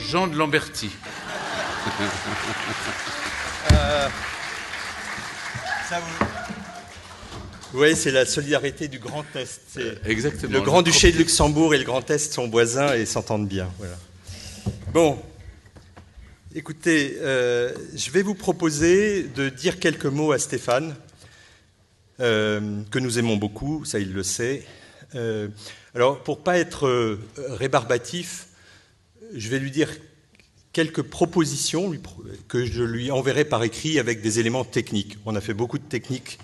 Jean de Lamberty. Oui, c'est la solidarité du Grand Est. Exactement. Le Grand-Duché de Luxembourg et le Grand Est sont voisins et s'entendent bien. Voilà. Bon, écoutez, je vais vous proposer de dire quelques mots à Stéphane, que nous aimons beaucoup, ça il le sait. Alors, pour ne pas être rébarbatif, je vais lui dire quelques propositions que je lui enverrai par écrit avec des éléments techniques. On a fait beaucoup de techniques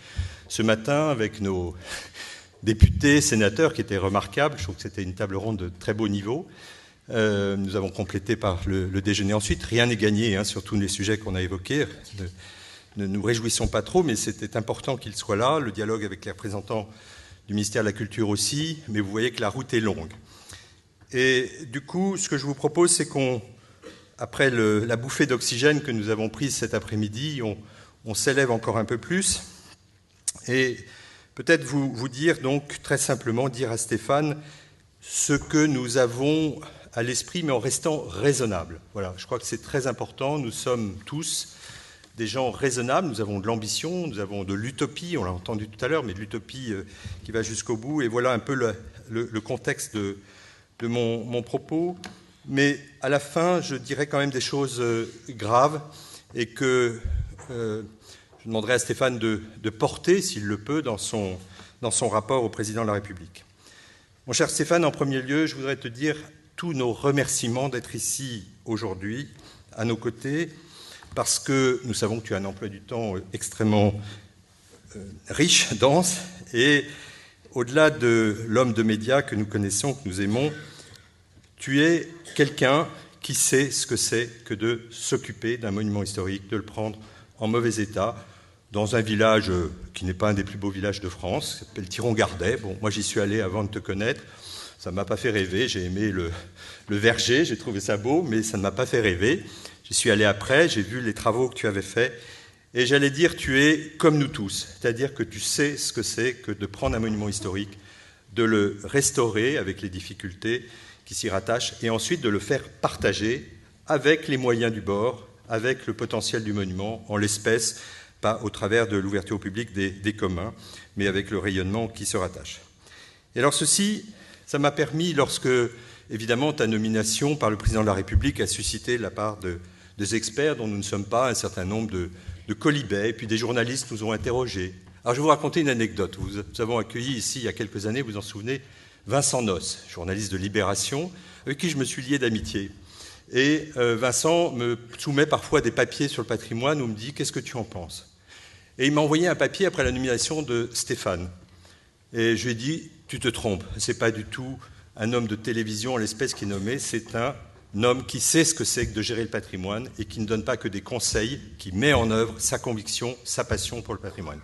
ce matin avec nos députés, sénateurs, qui étaient remarquables. Je trouve que c'était une table ronde de très beau niveau. Nous avons complété par le déjeuner ensuite. Rien n'est gagné sur tous les sujets qu'on a évoqués. Ne nous réjouissons pas trop, mais c'était important qu'il soit là. Le dialogue avec les représentants du ministère de la Culture aussi. Mais vous voyez que la route est longue. Et du coup, ce que je vous propose, c'est qu'après la bouffée d'oxygène que nous avons prise cet après-midi, on s'élève encore un peu plus. Et peut-être vous dire donc très simplement, dire à Stéphane ce que nous avons à l'esprit, mais en restant raisonnable. Voilà, je crois que c'est très important. Nous sommes tous des gens raisonnables. Nous avons de l'ambition, nous avons de l'utopie. On l'a entendu tout à l'heure, mais de l'utopie qui va jusqu'au bout. Et voilà un peu le contexte de mon propos. Mais à la fin, je dirais quand même des choses graves et que je demanderai à Stéphane de porter, s'il le peut, dans son rapport au président de la République. Mon cher Stéphane, en premier lieu, je voudrais te dire tous nos remerciements d'être ici aujourd'hui, à nos côtés, parce que nous savons que tu as un emploi du temps extrêmement riche, dense, et au-delà de l'homme de médias que nous connaissons, que nous aimons, tu es quelqu'un qui sait ce que c'est que de s'occuper d'un monument historique, de le prendre en mauvais état, dans un village qui n'est pas un des plus beaux villages de France, qui s'appelle Thiron-Gardet. Bon, moi j'y suis allé avant de te connaître, ça ne m'a pas fait rêver, j'ai aimé le verger, j'ai trouvé ça beau, mais ça ne m'a pas fait rêver. J'y suis allé après, j'ai vu les travaux que tu avais faits, et j'allais dire, tu es comme nous tous, c'est-à-dire que tu sais ce que c'est que de prendre un monument historique, de le restaurer avec les difficultés qui s'y rattachent, et ensuite de le faire partager avec les moyens du bord, avec le potentiel du monument, en l'espèce, pas au travers de l'ouverture au public des communs, mais avec le rayonnement qui se rattache. Et alors ceci, ça m'a permis, lorsque, évidemment, ta nomination par le président de la République a suscité de la part des experts dont nous ne sommes pas, un certain nombre de colibets, et puis des journalistes nous ont interrogés. Alors je vais vous raconter une anecdote. Nous avons accueilli ici, il y a quelques années, vous vous en souvenez, Vincent Nosse, journaliste de Libération, avec qui je me suis lié d'amitié. Et Vincent me soumet parfois des papiers sur le patrimoine où me dit « Qu'est-ce que tu en penses ?» Et il m'a envoyé un papier après la nomination de Stéphane. Et je lui ai dit « Tu te trompes, ce n'est pas du tout un homme de télévision en l'espèce qui est nommé, c'est un homme qui sait ce que c'est que de gérer le patrimoine et qui ne donne pas que des conseils, qui met en œuvre sa conviction, sa passion pour le patrimoine. »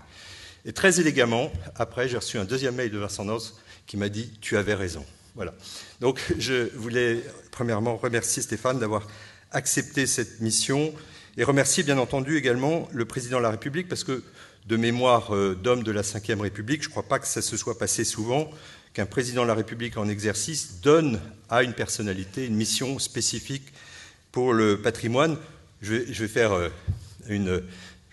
Et très élégamment, après, j'ai reçu un deuxième mail de Vincent Nosse qui m'a dit « Tu avais raison ». Voilà. Donc, je voulais premièrement remercier Stéphane d'avoir accepté cette mission et remercier bien entendu également le président de la République parce que, de mémoire d'homme de la Ve République, je ne crois pas que ça se soit passé souvent qu'un président de la République en exercice donne à une personnalité une mission spécifique pour le patrimoine. Je vais faire je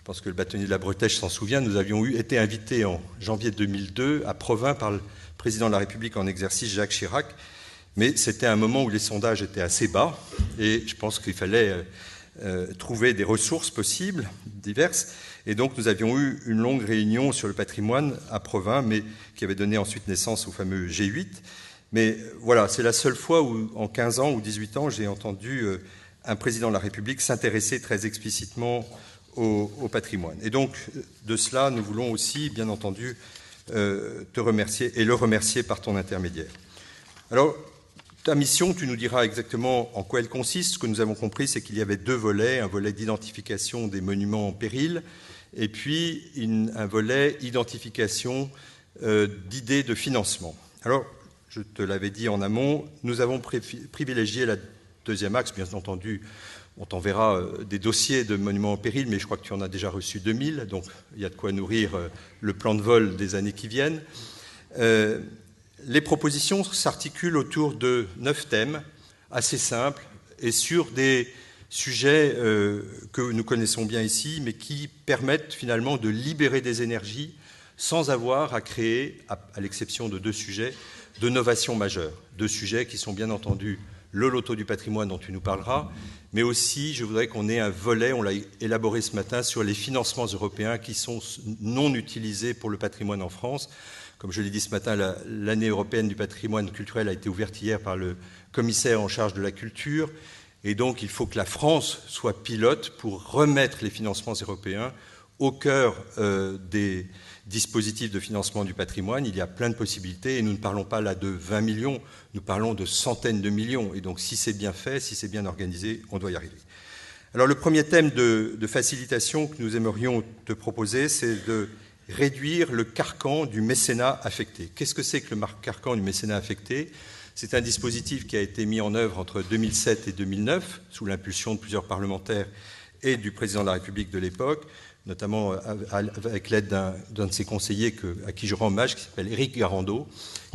pense que le bâtonnier de la Bretèche s'en souvient, nous avions été invités en janvier 2002 à Provins par le président de la République en exercice, Jacques Chirac, mais c'était un moment où les sondages étaient assez bas et je pense qu'il fallait trouver des ressources possibles, diverses, et donc nous avions eu une longue réunion sur le patrimoine à Provins, mais qui avait donné ensuite naissance au fameux G8. Mais voilà, c'est la seule fois où, en 15 ans ou 18 ans, j'ai entendu un président de la République s'intéresser très explicitement au patrimoine. Et donc, de cela, nous voulons aussi, bien entendu, te remercier et le remercier par ton intermédiaire. Alors, ta mission, tu nous diras exactement en quoi elle consiste. Ce que nous avons compris, c'est qu'il y avait deux volets, un volet d'identification des monuments en péril et puis un volet identification d'idées de financement. Alors, je te l'avais dit en amont, nous avons privilégié la deuxième axe, bien entendu. On t'enverra des dossiers de monuments en péril, mais je crois que tu en as déjà reçu 2000, donc il y a de quoi nourrir le plan de vol des années qui viennent. Les propositions s'articulent autour de 9 thèmes assez simples et sur des sujets que nous connaissons bien ici, mais qui permettent finalement de libérer des énergies sans avoir à créer, à l'exception de 2 sujets, de novations majeures. 2 sujets qui sont bien entendu le loto du patrimoine dont tu nous parleras, mais aussi je voudrais qu'on ait un volet, on l'a élaboré ce matin, sur les financements européens qui sont non utilisés pour le patrimoine en France. Comme je l'ai dit ce matin, l'année européenne du patrimoine culturel a été ouverte hier par le commissaire en charge de la culture, et donc il faut que la France soit pilote pour remettre les financements européens au cœur des dispositifs de financement du patrimoine. Il y a plein de possibilités et nous ne parlons pas là de 20 millions, nous parlons de centaines de millions. Et donc si c'est bien fait, si c'est bien organisé, on doit y arriver. Alors le premier thème de facilitation que nous aimerions te proposer, c'est de réduire le carcan du mécénat affecté. Qu'est-ce que c'est que le carcan du mécénat affecté ? C'est un dispositif qui a été mis en œuvre entre 2007 et 2009, sous l'impulsion de plusieurs parlementaires et du président de la République de l'époque, notamment avec l'aide d'un de ses conseillers à qui je rends hommage, qui s'appelle Éric Garando,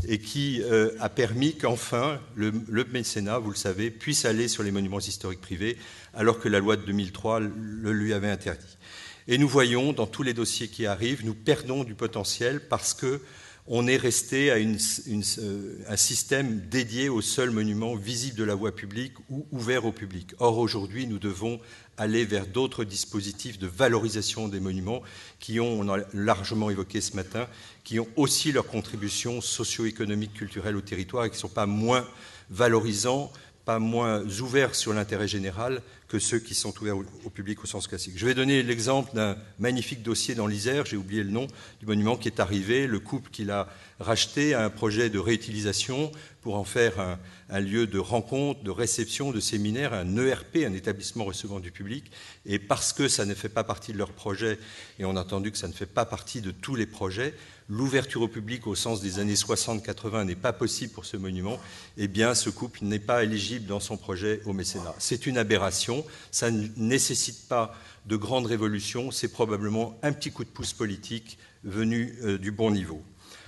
et qui a permis qu'enfin le mécénat, vous le savez, puisse aller sur les monuments historiques privés, alors que la loi de 2003 le lui avait interdit. Et nous voyons, dans tous les dossiers qui arrivent, nous perdons du potentiel parce qu'on est resté à un système dédié aux seuls monuments visibles de la voie publique ou ouverts au public. Or, aujourd'hui, nous devons aller vers d'autres dispositifs de valorisation des monuments qui ont, on a largement évoqué ce matin, qui ont aussi leur contribution socio-économique, culturelle au territoire et qui ne sont pas moins valorisants, pas moins ouverts sur l'intérêt général que ceux qui sont ouverts au public au sens classique. Je vais donner l'exemple d'un magnifique dossier dans l'Isère, j'ai oublié le nom du monument qui est arrivé, le couple qui l'a racheté a un projet de réutilisation pour en faire un lieu de rencontre, de réception, de séminaire, un ERP, un établissement recevant du public, et parce que ça ne fait pas partie de leur projet, et on a entendu que ça ne fait pas partie de tous les projets, l'ouverture au public au sens des années 60-80 n'est pas possible pour ce monument, eh bien ce couple n'est pas éligible dans son projet au mécénat. C'est une aberration, ça ne nécessite pas de grandes révolutions, c'est probablement un petit coup de pouce politique venu du bon niveau.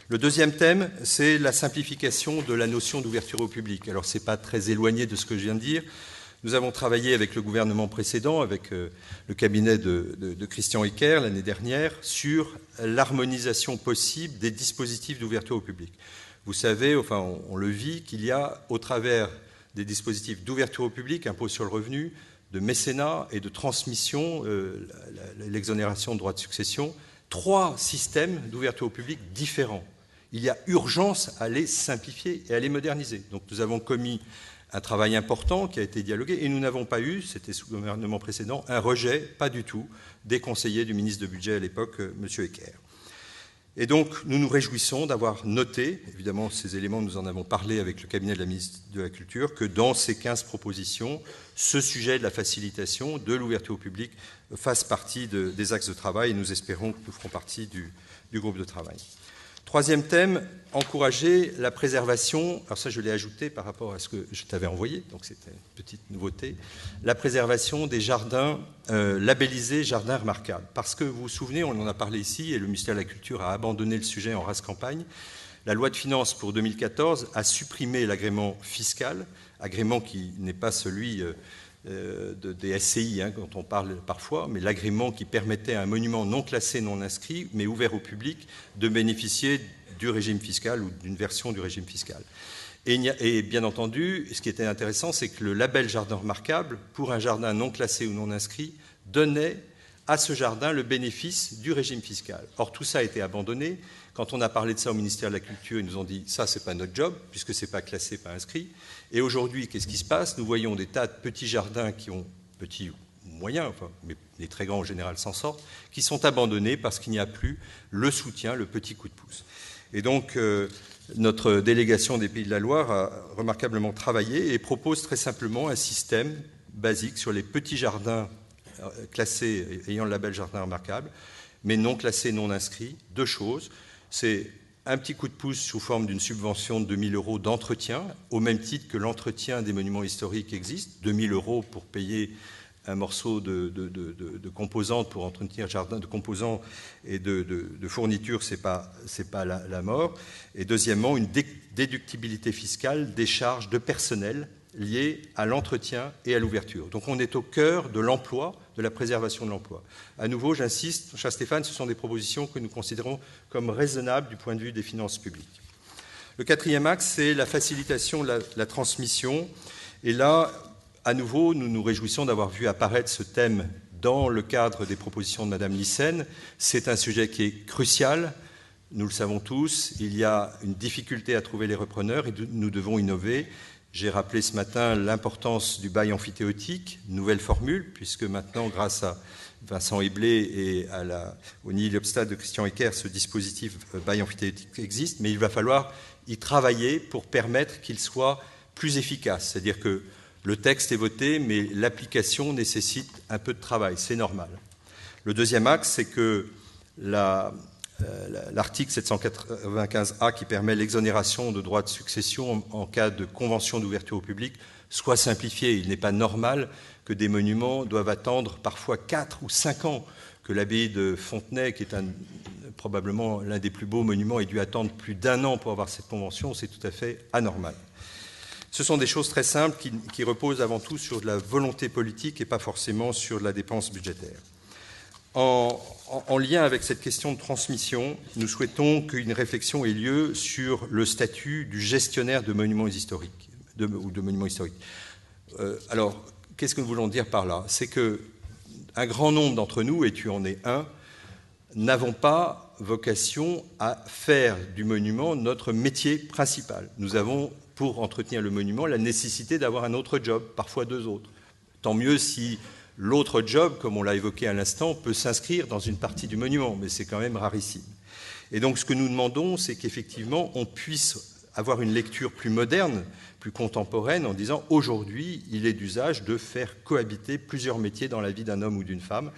Le deuxième thème, c'est la simplification de la notion d'ouverture au public. Alors ce n'est pas très éloigné de ce que je viens de dire. Nous avons travaillé avec le gouvernement précédent, avec le cabinet de Christian Eckert l'année dernière, sur l'harmonisation possible des dispositifs d'ouverture au public. Vous savez, enfin on le vit, qu'il y a au travers des dispositifs d'ouverture au public, impôt sur le revenu, de mécénat et de transmission, l'exonération de droits de succession, 3 systèmes d'ouverture au public différents. Il y a urgence à les simplifier et à les moderniser. Donc nous avons commis un travail important qui a été dialogué et nous n'avons pas eu, c'était sous le gouvernement précédent, un rejet, pas du tout, des conseillers du ministre de Budget à l'époque, M. Eckert. Et donc nous nous réjouissons d'avoir noté, évidemment ces éléments nous en avons parlé avec le cabinet de la ministre de la Culture, que dans ces 15 propositions, ce sujet de la facilitation, de l'ouverture au public, fasse partie des axes de travail et nous espérons que nous ferons partie du groupe de travail. Troisième thème, encourager la préservation, alors ça je l'ai ajouté par rapport à ce que je t'avais envoyé, donc c'était une petite nouveauté, la préservation des jardins labellisés jardins remarquables. Parce que vous vous souvenez, on en a parlé ici et le ministère de la Culture a abandonné le sujet en rase campagne. La loi de finances pour 2014 a supprimé l'agrément fiscal, agrément qui n'est pas celui des SCI, dont on parle parfois, mais l'agrément qui permettait à un monument non classé, non inscrit, mais ouvert au public, de bénéficier du régime fiscal ou d'une version du régime fiscal. Et bien entendu, ce qui était intéressant, c'est que le label jardin remarquable, pour un jardin non classé ou non inscrit, donnait à ce jardin le bénéfice du régime fiscal. Or, tout ça a été abandonné. Quand on a parlé de ça au ministère de la Culture, ils nous ont dit « ça, c'est pas notre job, puisque c'est pas classé, pas inscrit ». Et aujourd'hui, qu'est-ce qui se passe? Nous voyons des tas de petits jardins qui ont, petits ou moyens, enfin, mais les très grands en général s'en sortent, qui sont abandonnés parce qu'il n'y a plus le soutien, le petit coup de pouce. Et donc, notre délégation des Pays de la Loire a remarquablement travaillé et propose très simplement un système basique sur les petits jardins classés ayant le label jardin remarquable, mais non classés, non inscrits. 2 choses. C'est un petit coup de pouce sous forme d'une subvention de 2 000 € d'entretien, au même titre que l'entretien des monuments historiques existe. 2 000 € pour payer un morceau de composantes pour entretenir le jardin, de composants et de fournitures, c'est pas la mort. Et deuxièmement, une déductibilité fiscale des charges de personnel liées à l'entretien et à l'ouverture. Donc on est au cœur de l'emploi, de la préservation de l'emploi. À nouveau, j'insiste, cher Stéphane, ce sont des propositions que nous considérons comme raisonnables du point de vue des finances publiques. Le quatrième axe, c'est la facilitation de la transmission. Et là, à nouveau, nous nous réjouissons d'avoir vu apparaître ce thème dans le cadre des propositions de Mme Lyssen. C'est un sujet qui est crucial. Nous le savons tous, il y a une difficulté à trouver les repreneurs et nous devons innover. J'ai rappelé ce matin l'importance du bail amphithéotique, nouvelle formule, puisque maintenant, grâce à Vincent Eblé et au nihil-obstat de Christian Eckert, ce dispositif bail amphithéotique existe, mais il va falloir y travailler pour permettre qu'il soit plus efficace. C'est-à-dire que le texte est voté, mais l'application nécessite un peu de travail, c'est normal. Le deuxième axe, c'est que l'article 795A qui permet l'exonération de droits de succession en cas de convention d'ouverture au public soit simplifié. Il n'est pas normal que des monuments doivent attendre parfois 4 ou 5 ans, que l'abbaye de Fontenay, qui est probablement l'un des plus beaux monuments, ait dû attendre plus d'1 an pour avoir cette convention. C'est tout à fait anormal. Ce sont des choses très simples qui reposent avant tout sur de la volonté politique et pas forcément sur de la dépense budgétaire. En lien avec cette question de transmission, nous souhaitons qu'une réflexion ait lieu sur le statut du gestionnaire de monuments historiques. Alors, qu'est-ce que nous voulons dire par là? C'est qu'un grand nombre d'entre nous, et tu en es un, n'avons pas vocation à faire du monument notre métier principal. Nous avons, pour entretenir le monument, la nécessité d'avoir un autre job, parfois 2 autres. Tant mieux si l'autre job, comme on l'a évoqué à l'instant, peut s'inscrire dans une partie du monument, mais c'est quand même rarissime. Et donc ce que nous demandons, c'est qu'effectivement, on puisse avoir une lecture plus moderne, plus contemporaine, en disant aujourd'hui, il est d'usage de faire cohabiter plusieurs métiers dans la vie d'un homme ou d'une femme.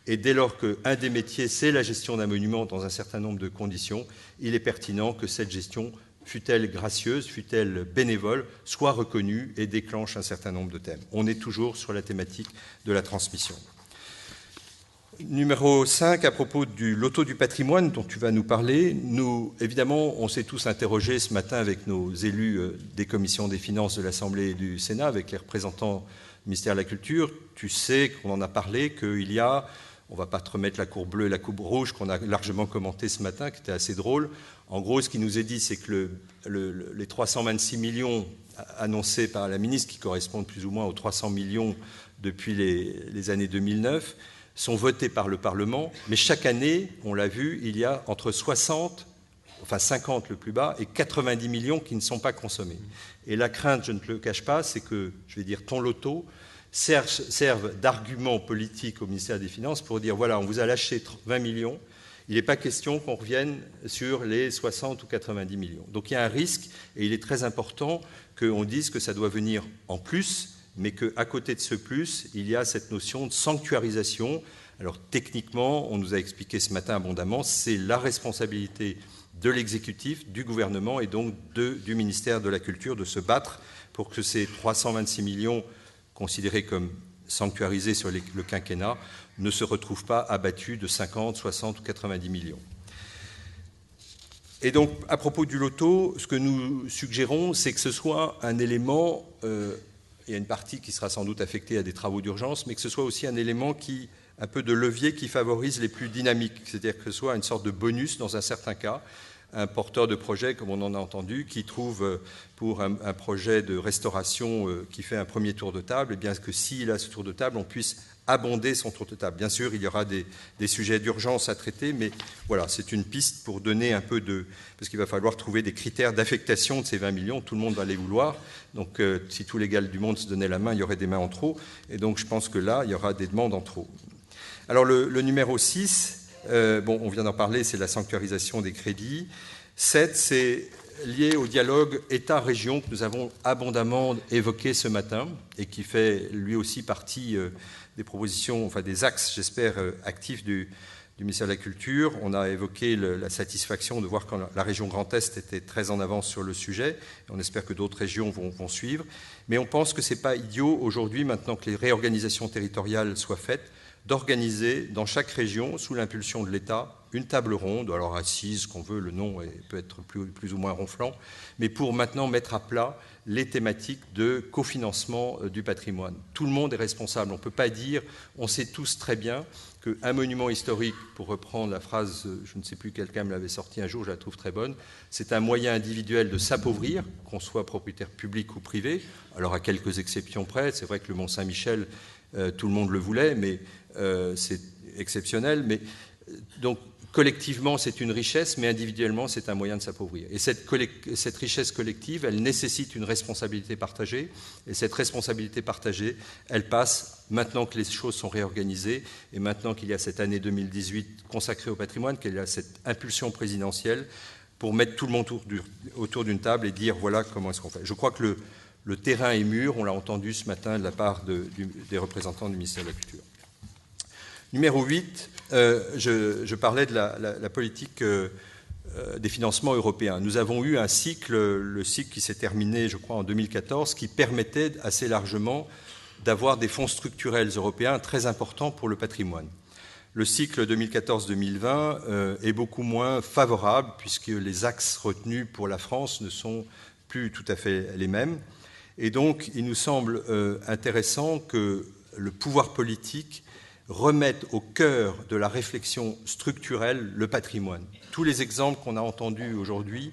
Et dès lors qu'un des métiers, c'est la gestion d'un monument dans un certain nombre de conditions, il est pertinent que cette gestion, fût-elle gracieuse, fût-elle bénévole, soit reconnue et déclenche un certain nombre de thèmes. On est toujours sur la thématique de la transmission. Numéro 5, à propos du loto du patrimoine dont tu vas nous parler, évidemment, on s'est tous interrogés ce matin avec nos élus des commissions des finances de l'Assemblée et du Sénat, avec les représentants du ministère de la Culture. Tu sais qu'on en a parlé, qu'il y a, on ne va pas te remettre la courbe bleue et la courbe rouge qu'on a largement commentée ce matin, qui était assez drôle. En gros, ce qui nous est dit, c'est que les 326 millions annoncés par la ministre, qui correspondent plus ou moins aux 300 millions depuis les années 2009, sont votés par le Parlement, mais chaque année, on l'a vu, il y a entre 50 le plus bas, et 90 millions qui ne sont pas consommés. Et la crainte, je ne te le cache pas, c'est que, je vais dire, ton loto serve d'argument politique au ministère des Finances pour dire, voilà, on vous a lâché 20 millions, il n'est pas question qu'on revienne sur les 60 ou 90 millions. Donc il y a un risque, et il est très important qu'on dise que ça doit venir en plus, mais qu'à côté de ce plus, il y a cette notion de sanctuarisation. Alors techniquement, on nous a expliqué ce matin abondamment, c'est la responsabilité de l'exécutif, du gouvernement et donc du ministère de la Culture de se battre pour que ces 326 millions considérés comme sanctuarisés sur le quinquennat ne se retrouvent pas abattus de 50, 60 ou 90 millions. Et donc, à propos du loto, ce que nous suggérons, c'est que ce soit un élément... il y a une partie qui sera sans doute affectée à des travaux d'urgence, mais que ce soit aussi un élément un peu de levier qui favorise les plus dynamiques, c'est-à-dire que ce soit une sorte de bonus dans un certain cas, un porteur de projet, comme on en a entendu, qui trouve pour un projet de restauration qui fait un premier tour de table, et bien que s'il a ce tour de table, on puisse abonder son tour de table. Bien sûr, il y aura des sujets d'urgence à traiter, mais voilà, c'est une piste pour donner un peu de... Parce qu'il va falloir trouver des critères d'affectation de ces 20 millions, tout le monde va les vouloir. Donc, si tous les gars du monde se donnaient la main, il y aurait des mains en trop. Et donc, je pense que là, il y aura des demandes en trop. Alors, le numéro 6, on vient d'en parler, c'est la sanctuarisation des crédits. 7, c'est lié au dialogue État-région que nous avons abondamment évoqué ce matin et qui fait lui aussi partie des propositions, enfin des axes, j'espère, actifs du ministère de la Culture. On a évoqué la satisfaction de voir que la région Grand Est était très en avance sur le sujet. On espère que d'autres régions vont suivre. Mais on pense que ce n'est pas idiot aujourd'hui, maintenant que les réorganisations territoriales soient faites, d'organiser dans chaque région, sous l'impulsion de l'État, une table ronde, alors assise, qu'on veut, le nom peut être plus ou moins ronflant, mais pour maintenant mettre à plat les thématiques de cofinancement du patrimoine. Tout le monde est responsable. On ne peut pas dire, on sait tous très bien qu'un monument historique, pour reprendre la phrase, je ne sais plus, quelqu'un me l'avait sorti un jour, je la trouve très bonne, c'est un moyen individuel de s'appauvrir, qu'on soit propriétaire public ou privé. Alors à quelques exceptions près, c'est vrai que le Mont-Saint-Michel, tout le monde le voulait, mais c'est exceptionnel. Mais, donc collectivement, c'est une richesse, mais individuellement, c'est un moyen de s'appauvrir. Et cette richesse collective, elle nécessite une responsabilité partagée. Et cette responsabilité partagée, elle passe, maintenant que les choses sont réorganisées, et maintenant qu'il y a cette année 2018 consacrée au patrimoine, qu'il y a cette impulsion présidentielle, pour mettre tout le monde autour d'une table et dire, voilà comment est-ce qu'on fait. Je crois que le terrain est mûr, on l'a entendu ce matin de la part des représentants du ministère de la Culture. Numéro 8, je parlais de la politique des financements européens. Nous avons eu un cycle, le cycle qui s'est terminé, je crois, en 2014, qui permettait assez largement d'avoir des fonds structurels européens très importants pour le patrimoine. Le cycle 2014-2020 est beaucoup moins favorable, puisque les axes retenus pour la France ne sont plus tout à fait les mêmes. Et donc, il nous semble intéressant que le pouvoir politique remette au cœur de la réflexion structurelle le patrimoine. Tous les exemples qu'on a entendus aujourd'hui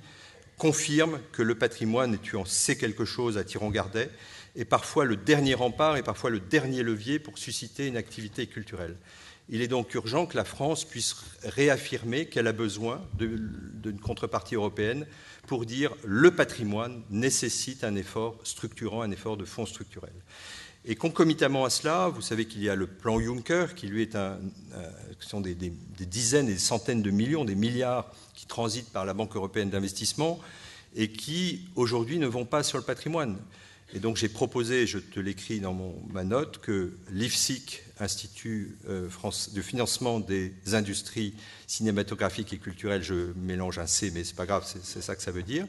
confirment que le patrimoine, et tu en sais quelque chose à Thiron-Gardet, est parfois le dernier rempart et parfois le dernier levier pour susciter une activité culturelle. Il est donc urgent que la France puisse réaffirmer qu'elle a besoin d'une contrepartie européenne pour dire le patrimoine nécessite un effort structurant, un effort de fonds structurels. Et concomitamment à cela, vous savez qu'il y a le plan Juncker, qui lui sont des dizaines et des centaines de millions, des milliards qui transitent par la Banque européenne d'investissement et qui, aujourd'hui, ne vont pas sur le patrimoine. Et donc j'ai proposé, je te l'écris dans ma note, que l'IFSIC, Institut de financement des industries cinématographiques et culturelles, je mélange un C, mais c'est pas grave, c'est ça que ça veut dire,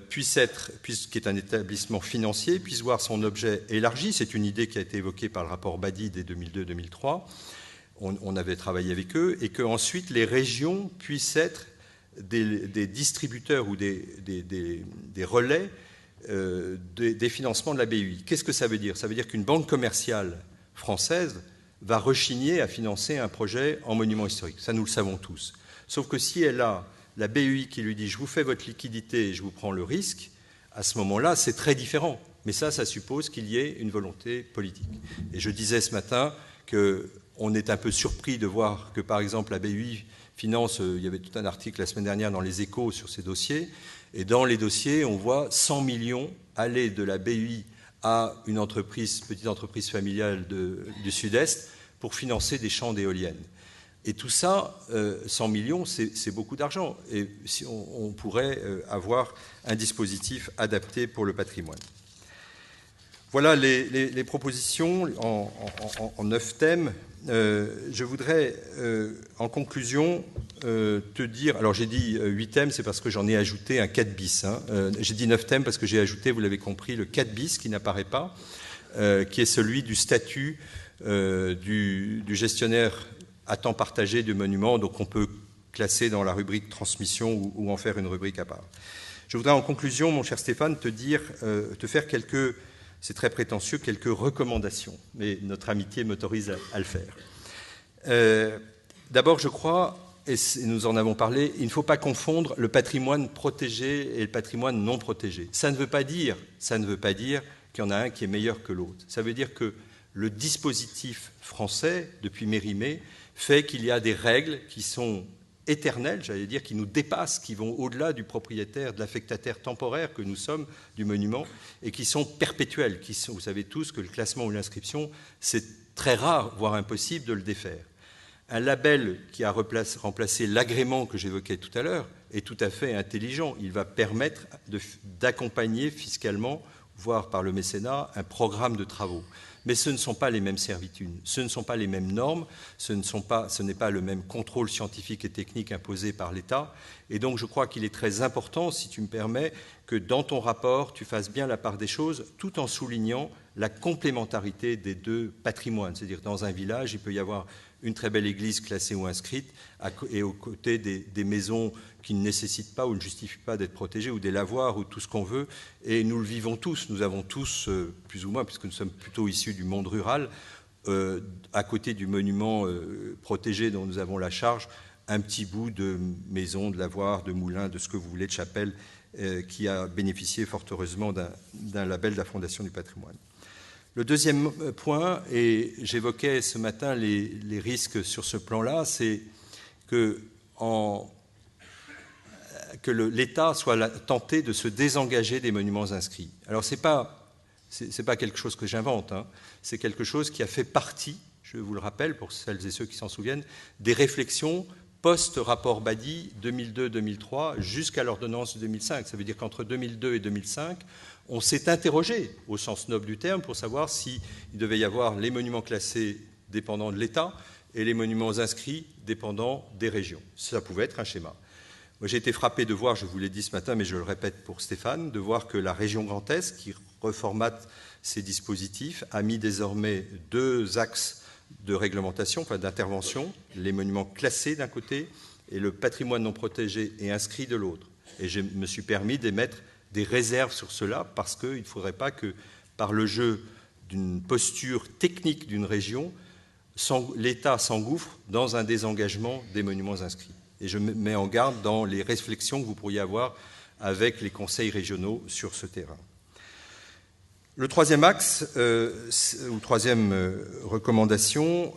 qui est un établissement financier, puisse voir son objet élargi. C'est une idée qui a été évoquée par le rapport Badi dès 2002-2003. On avait travaillé avec eux, et qu'ensuite les régions puissent être des distributeurs ou des relais des financements de la BEI. Qu'est-ce que ça veut dire ? Ça veut dire qu'une banque commerciale française va rechigner à financer un projet en monument historique. Ça, nous le savons tous. Sauf que si elle a la BEI qui lui dit « je vous fais votre liquidité et je vous prends le risque », à ce moment-là, c'est très différent. Mais ça suppose qu'il y ait une volonté politique. Et je disais ce matin qu'on est un peu surpris de voir que, par exemple, la BEI finance, il y avait tout un article la semaine dernière dans les Échos sur ces dossiers, et dans les dossiers, on voit 100 millions aller de la BEI à une petite entreprise familiale du Sud-Est pour financer des champs d'éoliennes. Et tout ça, 100 millions, c'est beaucoup d'argent. Et si on pourrait avoir un dispositif adapté pour le patrimoine. Voilà les propositions en 9 thèmes. Je voudrais, en conclusion, te dire... Alors, j'ai dit 8 thèmes, c'est parce que j'en ai ajouté un 4 bis. J'ai dit 9 thèmes parce que j'ai ajouté, vous l'avez compris, le 4 bis qui n'apparaît pas, qui est celui du statut du gestionnaire à temps partagé du monument, donc on peut classer dans la rubrique transmission ou en faire une rubrique à part. Je voudrais en conclusion, mon cher Stéphane, te faire quelques, c'est très prétentieux, quelques recommandations, mais notre amitié m'autorise à le faire. D'abord, je crois, et nous en avons parlé, il ne faut pas confondre le patrimoine protégé et le patrimoine non protégé. Ça ne veut pas dire qu'il y en a un qui est meilleur que l'autre. Ça veut dire que le dispositif français, depuis Mérimée, fait qu'il y a des règles qui sont éternelles, j'allais dire, qui nous dépassent, qui vont au-delà du propriétaire, de l'affectataire temporaire que nous sommes du monument, et qui sont perpétuelles. Vous savez tous que le classement ou l'inscription, c'est très rare, voire impossible de le défaire. Un label qui a remplacé l'agrément que j'évoquais tout à l'heure est tout à fait intelligent. Il va permettre d'accompagner fiscalement, voire par le mécénat, un programme de travaux. Mais ce ne sont pas les mêmes servitudes, ce ne sont pas les mêmes normes, ce n'est pas le même contrôle scientifique et technique imposé par l'État. Et donc je crois qu'il est très important, si tu me permets, que dans ton rapport, tu fasses bien la part des choses, tout en soulignant la complémentarité des deux patrimoines. C'est-à-dire dans un village, il peut y avoir une très belle église classée ou inscrite, et aux côtés des maisons qui ne nécessitent pas ou ne justifient pas d'être protégées, ou des lavoirs, ou tout ce qu'on veut. Et nous le vivons tous, nous avons tous, plus ou moins, puisque nous sommes plutôt issus du monde rural, à côté du monument protégé dont nous avons la charge, un petit bout de maison, de lavoir, de moulin, de ce que vous voulez, de chapelle, qui a bénéficié fort heureusement d'un label de la Fondation du patrimoine. Le deuxième point, et j'évoquais ce matin les risques sur ce plan-là, c'est que l'État soit tenté de se désengager des monuments inscrits. Alors, c'est pas quelque chose que j'invente, hein. C'est quelque chose qui a fait partie, je vous le rappelle pour celles et ceux qui s'en souviennent, des réflexions post-rapport Badi 2002-2003 jusqu'à l'ordonnance de 2005. Ça veut dire qu'entre 2002 et 2005, on s'est interrogé, au sens noble du terme, pour savoir s'il devait y avoir les monuments classés dépendant de l'État et les monuments inscrits dépendant des régions. Ça pouvait être un schéma. Moi, j'ai été frappé de voir, je vous l'ai dit ce matin, mais je le répète pour Stéphane, de voir que la région Grand Est, qui reformate ces dispositifs, a mis désormais 2 axes de réglementation, enfin d'intervention, les monuments classés d'un côté et le patrimoine non protégé et inscrit de l'autre. Et je me suis permis d'émettre des réserves sur cela parce qu'il ne faudrait pas que, par le jeu d'une posture technique d'une région, l'État s'engouffre dans un désengagement des monuments inscrits. Et je me mets en garde dans les réflexions que vous pourriez avoir avec les conseils régionaux sur ce terrain. Le troisième axe, ou troisième recommandation,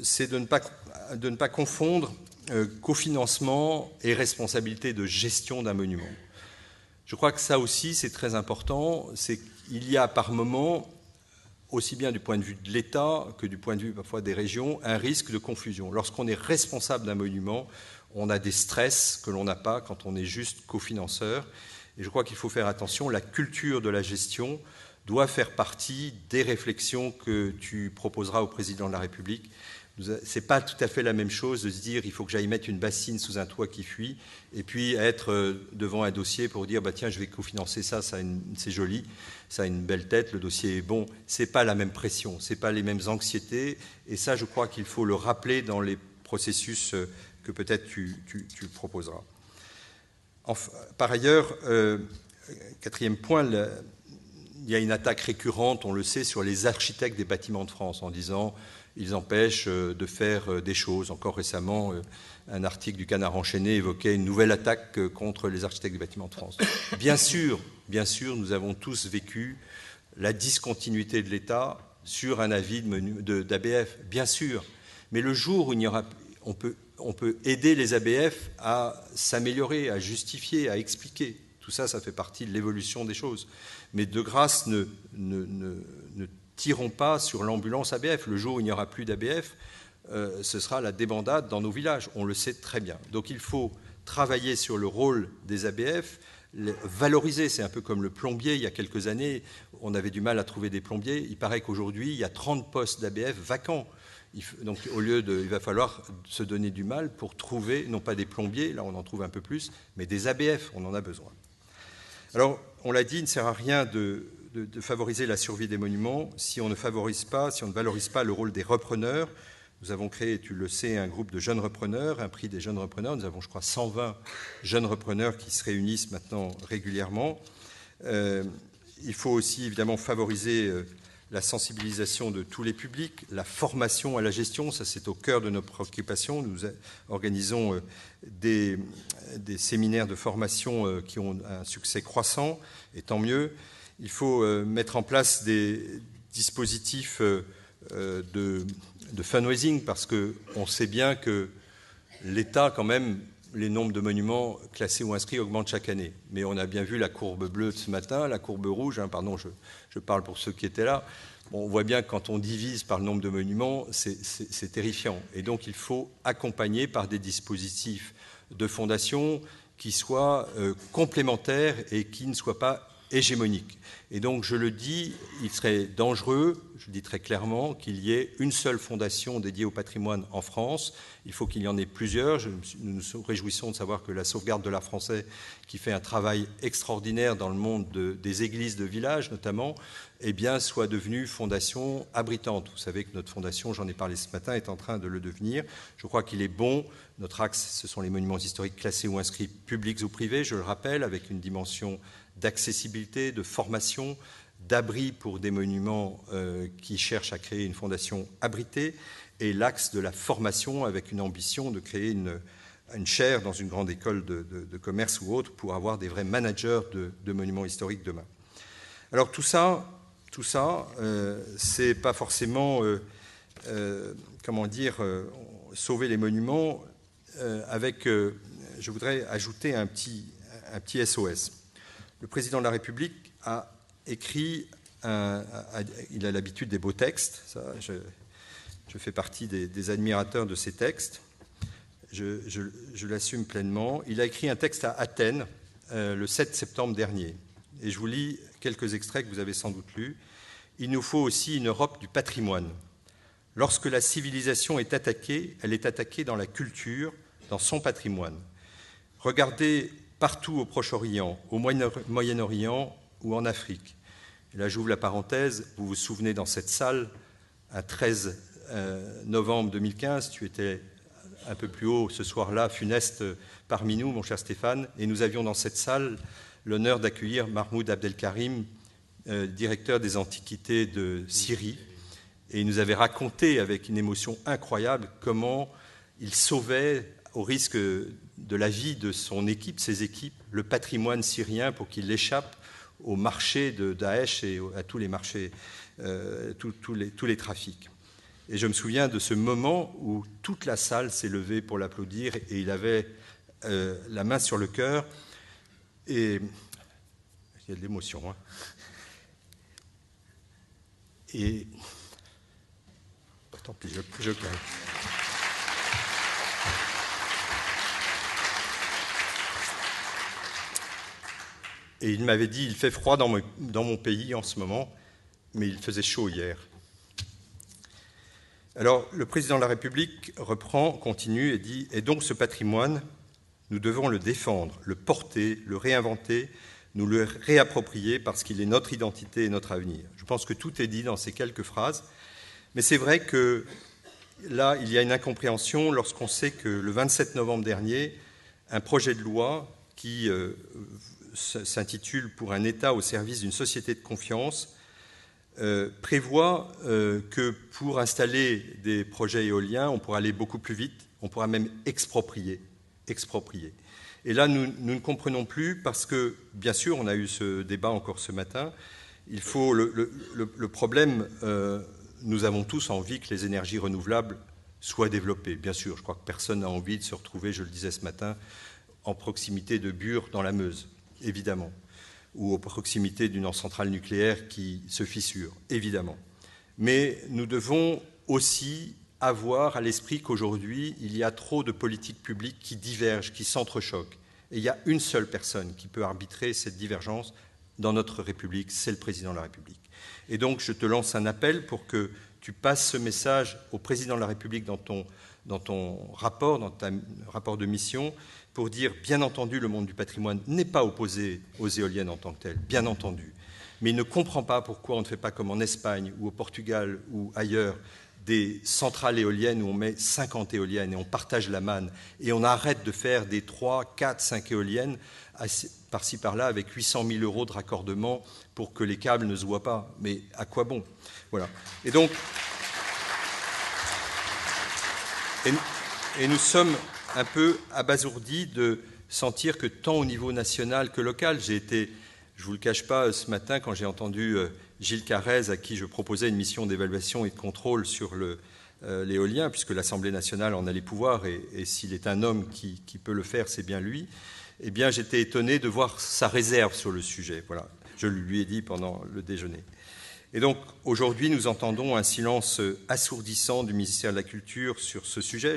c'est de ne pas confondre cofinancement et responsabilité de gestion d'un monument. Je crois que ça aussi, c'est très important. C'est qu'il y a par moment, aussi bien du point de vue de l'État que du point de vue parfois des régions, un risque de confusion. Lorsqu'on est responsable d'un monument, on a des stress que l'on n'a pas quand on est juste cofinanceur. Et je crois qu'il faut faire attention. La culture de la gestion doit faire partie des réflexions que tu proposeras au président de la République. Ce n'est pas tout à fait la même chose de se dire il faut que j'aille mettre une bassine sous un toit qui fuit et puis être devant un dossier pour dire bah, tiens, je vais cofinancer ça, c'est joli, ça a une belle tête, le dossier est bon. Ce n'est pas la même pression, ce n'est pas les mêmes anxiétés. Et ça, je crois qu'il faut le rappeler dans les processus que peut-être tu proposeras. Enfin, par ailleurs, quatrième point, il y a une attaque récurrente, on le sait, sur les architectes des bâtiments de France en disant ils empêchent de faire des choses. Encore récemment, un article du Canard enchaîné évoquait une nouvelle attaque contre les architectes des bâtiments de France. Bien sûr, nous avons tous vécu la discontinuité de l'État sur un avis d'ABF, bien sûr. Mais le jour où on peut aider les ABF à s'améliorer, à justifier, à expliquer. Tout ça, ça fait partie de l'évolution des choses. Mais de grâce, ne tirons pas sur l'ambulance ABF. Le jour où il n'y aura plus d'ABF, ce sera la débandade dans nos villages. On le sait très bien. Donc il faut travailler sur le rôle des ABF, valoriser. C'est un peu comme le plombier. Il y a quelques années, on avait du mal à trouver des plombiers. Il paraît qu'aujourd'hui, il y a 30 postes d'ABF vacants. Donc il va falloir se donner du mal pour trouver, non pas des plombiers, là on en trouve un peu plus, mais des ABF, on en a besoin. Alors, on l'a dit, il ne sert à rien de favoriser la survie des monuments si on ne valorise pas le rôle des repreneurs. Nous avons créé, tu le sais, un groupe de jeunes repreneurs, un prix des jeunes repreneurs. Nous avons, je crois, 120 jeunes repreneurs qui se réunissent maintenant régulièrement. Il faut aussi, évidemment, favoriser la sensibilisation de tous les publics, la formation à la gestion, ça c'est au cœur de nos préoccupations. Nous organisons des séminaires de formation qui ont un succès croissant, et tant mieux. Il faut mettre en place des dispositifs de fundraising, parce qu'on sait bien que l'État, quand même, les nombres de monuments classés ou inscrits augmentent chaque année. Mais on a bien vu la courbe bleue de ce matin, la courbe rouge, pardon, je parle pour ceux qui étaient là. Bon, on voit bien que quand on divise par le nombre de monuments, c'est terrifiant. Et donc il faut accompagner par des dispositifs de fondation qui soient complémentaires et qui ne soient pas hégémonique. Et donc, je le dis, il serait dangereux, je le dis très clairement, qu'il y ait une seule fondation dédiée au patrimoine en France. Il faut qu'il y en ait plusieurs. Nous nous réjouissons de savoir que la sauvegarde de l'art français, qui fait un travail extraordinaire dans le monde des églises de village notamment, eh bien, soit devenue fondation abritante. Vous savez que notre fondation, j'en ai parlé ce matin, est en train de le devenir. Je crois qu'il est bon. Notre axe, ce sont les monuments historiques classés ou inscrits publics ou privés, je le rappelle, avec une dimension d'accessibilité, de formation, d'abri pour des monuments qui cherchent à créer une fondation abritée, et l'axe de la formation avec une ambition de créer une chaire dans une grande école de commerce ou autre pour avoir des vrais managers de monuments historiques demain. Alors tout ça, c'est pas forcément, sauver les monuments avec. Je voudrais ajouter un petit SOS. Le président de la République a écrit, il a l'habitude des beaux textes, ça, je fais partie des admirateurs de ces textes, je l'assume pleinement. Il a écrit un texte à Athènes le 7 septembre dernier, et je vous lis quelques extraits que vous avez sans doute lus. « Il nous faut aussi une Europe du patrimoine. Lorsque la civilisation est attaquée, elle est attaquée dans la culture, dans son patrimoine. Regardez partout au Proche-Orient, au Moyen-Orient ou en Afrique. » Et là, j'ouvre la parenthèse. Vous vous souvenez, dans cette salle, un 13 novembre 2015, tu étais un peu plus haut ce soir-là, funeste parmi nous, mon cher Stéphane, et nous avions dans cette salle l'honneur d'accueillir Mahmoud Abdelkarim, directeur des Antiquités de Syrie, et il nous avait raconté avec une émotion incroyable comment il sauvait, au risque de la vie de son équipe, ses équipes, le patrimoine syrien pour qu'il échappe au marché de Daesh et à tous les marchés, tous les trafics. Et je me souviens de ce moment où toute la salle s'est levée pour l'applaudir et il avait la main sur le cœur. Et il y a de l'émotion. Hein. Et tant pis, je calme. Et il m'avait dit, il fait froid dans mon pays en ce moment, mais il faisait chaud hier. Alors, le président de la République reprend, continue et dit « Et donc ce patrimoine, nous devons le défendre, le porter, le réinventer, nous le réapproprier parce qu'il est notre identité et notre avenir. » Je pense que tout est dit dans ces quelques phrases, mais c'est vrai que là, il y a une incompréhension lorsqu'on sait que le 27 novembre dernier, un projet de loi qui s'intitule « Pour un État au service d'une société de confiance » prévoit que pour installer des projets éoliens, on pourra aller beaucoup plus vite, on pourra même exproprier. Et là, nous ne comprenons plus parce que, bien sûr, on a eu ce débat encore ce matin, il faut le problème, nous avons tous envie que les énergies renouvelables soient développées. Bien sûr, je crois que personne n'a envie de se retrouver, je le disais ce matin, en proximité de Bure dans la Meuse, évidemment, ou aux proximités d'une centrale nucléaire qui se fissure, évidemment. Mais nous devons aussi avoir à l'esprit qu'aujourd'hui, il y a trop de politiques publiques qui divergent, qui s'entrechoquent. Et il y a une seule personne qui peut arbitrer cette divergence dans notre République, c'est le président de la République. Et donc, je te lance un appel pour que tu passes ce message au président de la République dans ton rapport, dans ta rapport de mission, pour dire, bien entendu, le monde du patrimoine n'est pas opposé aux éoliennes en tant que tel, bien entendu. Mais il ne comprend pas pourquoi on ne fait pas comme en Espagne ou au Portugal ou ailleurs, des centrales éoliennes où on met 50 éoliennes et on partage la manne et on arrête de faire des 3, 4, 5 éoliennes par-ci par-là avec 800 000 € de raccordement pour que les câbles ne se voient pas. Mais à quoi bon? Voilà. Et donc, et nous sommes un peu abasourdis de sentir que tant au niveau national que local, j'ai été, je ne vous le cache pas, ce matin quand j'ai entendu Gilles Carrez, à qui je proposais une mission d'évaluation et de contrôle sur l'éolien, puisque l'Assemblée nationale en a les pouvoirs, et s'il est un homme qui peut le faire, c'est bien lui, eh bien j'étais étonné de voir sa réserve sur le sujet. Voilà, je lui ai dit pendant le déjeuner. Et donc, aujourd'hui, nous entendons un silence assourdissant du ministère de la Culture sur ce sujet.